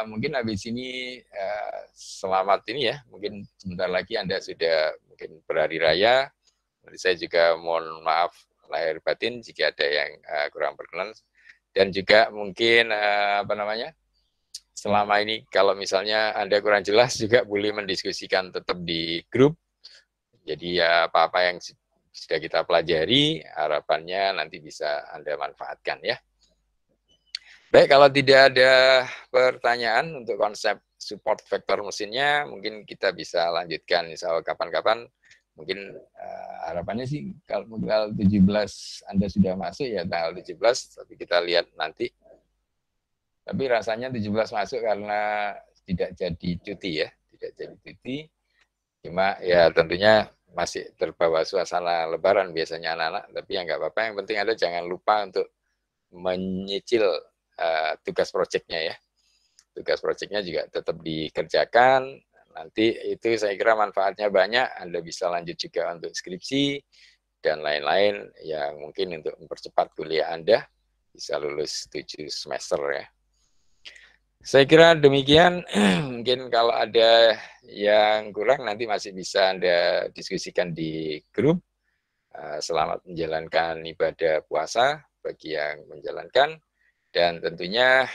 Speaker 2: Mungkin habis ini selamat ini ya, mungkin sebentar lagi Anda sudah mungkin berhari raya. Saya juga mohon maaf lahir batin jika ada yang kurang berkenan, dan juga mungkin selama ini kalau misalnya Anda kurang jelas juga boleh mendiskusikan tetap di grup. Jadi ya apa-apa yang sudah kita pelajari harapannya nanti bisa Anda manfaatkan ya. Baik, kalau tidak ada pertanyaan untuk konsep support vector mesinnya, mungkin kita bisa lanjutkan insya Allah kapan-kapan. Mungkin harapannya sih kalau tanggal 17 Anda sudah masuk ya tanggal 17, tapi kita lihat nanti. Tapi rasanya 17 masuk karena tidak jadi cuti ya, tidak jadi cuti. Cuma ya tentunya masih terbawa suasana lebaran biasanya anak-anak, tapi ya nggak apa-apa, yang penting Anda jangan lupa untuk menyicil tugas proyeknya ya. Tugas proyeknya juga tetap dikerjakan. Nanti itu saya kira manfaatnya banyak. Anda bisa lanjut juga untuk skripsi dan lain-lain yang mungkin untuk mempercepat kuliah Anda bisa lulus 7 semester ya. Saya kira demikian. Mungkin kalau ada yang kurang nanti masih bisa Anda diskusikan di grup. Selamat menjalankan ibadah puasa bagi yang menjalankan. Dan tentunya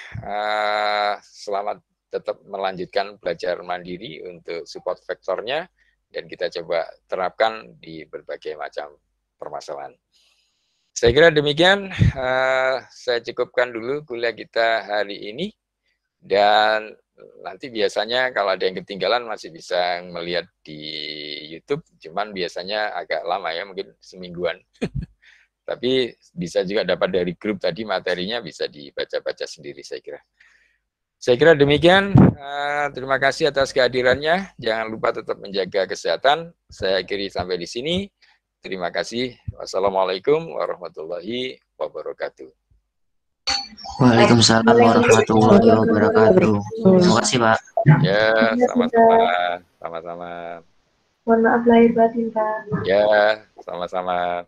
Speaker 2: selamat tetap melanjutkan belajar mandiri untuk support vektornya. Dan kita coba terapkan di berbagai macam permasalahan. Saya kira demikian. Saya cukupkan dulu kuliah kita hari ini. Dan nanti biasanya kalau ada yang ketinggalan masih bisa melihat di YouTube, cuman biasanya agak lama ya, mungkin semingguan. Tapi bisa juga dapat dari grup tadi materinya bisa dibaca-baca sendiri saya kira. Saya kira demikian. Terima kasih atas kehadirannya. Jangan lupa tetap menjaga kesehatan. Saya akhiri sampai di sini. Terima kasih. Wassalamualaikum warahmatullahi wabarakatuh.
Speaker 3: Waalaikumsalam warahmatullahi wabarakatuh. Terima kasih, Pak.
Speaker 2: Ya, sama-sama. Sama-sama.
Speaker 4: Mohon maaf lahir batin, Pak.
Speaker 2: Ya, sama-sama.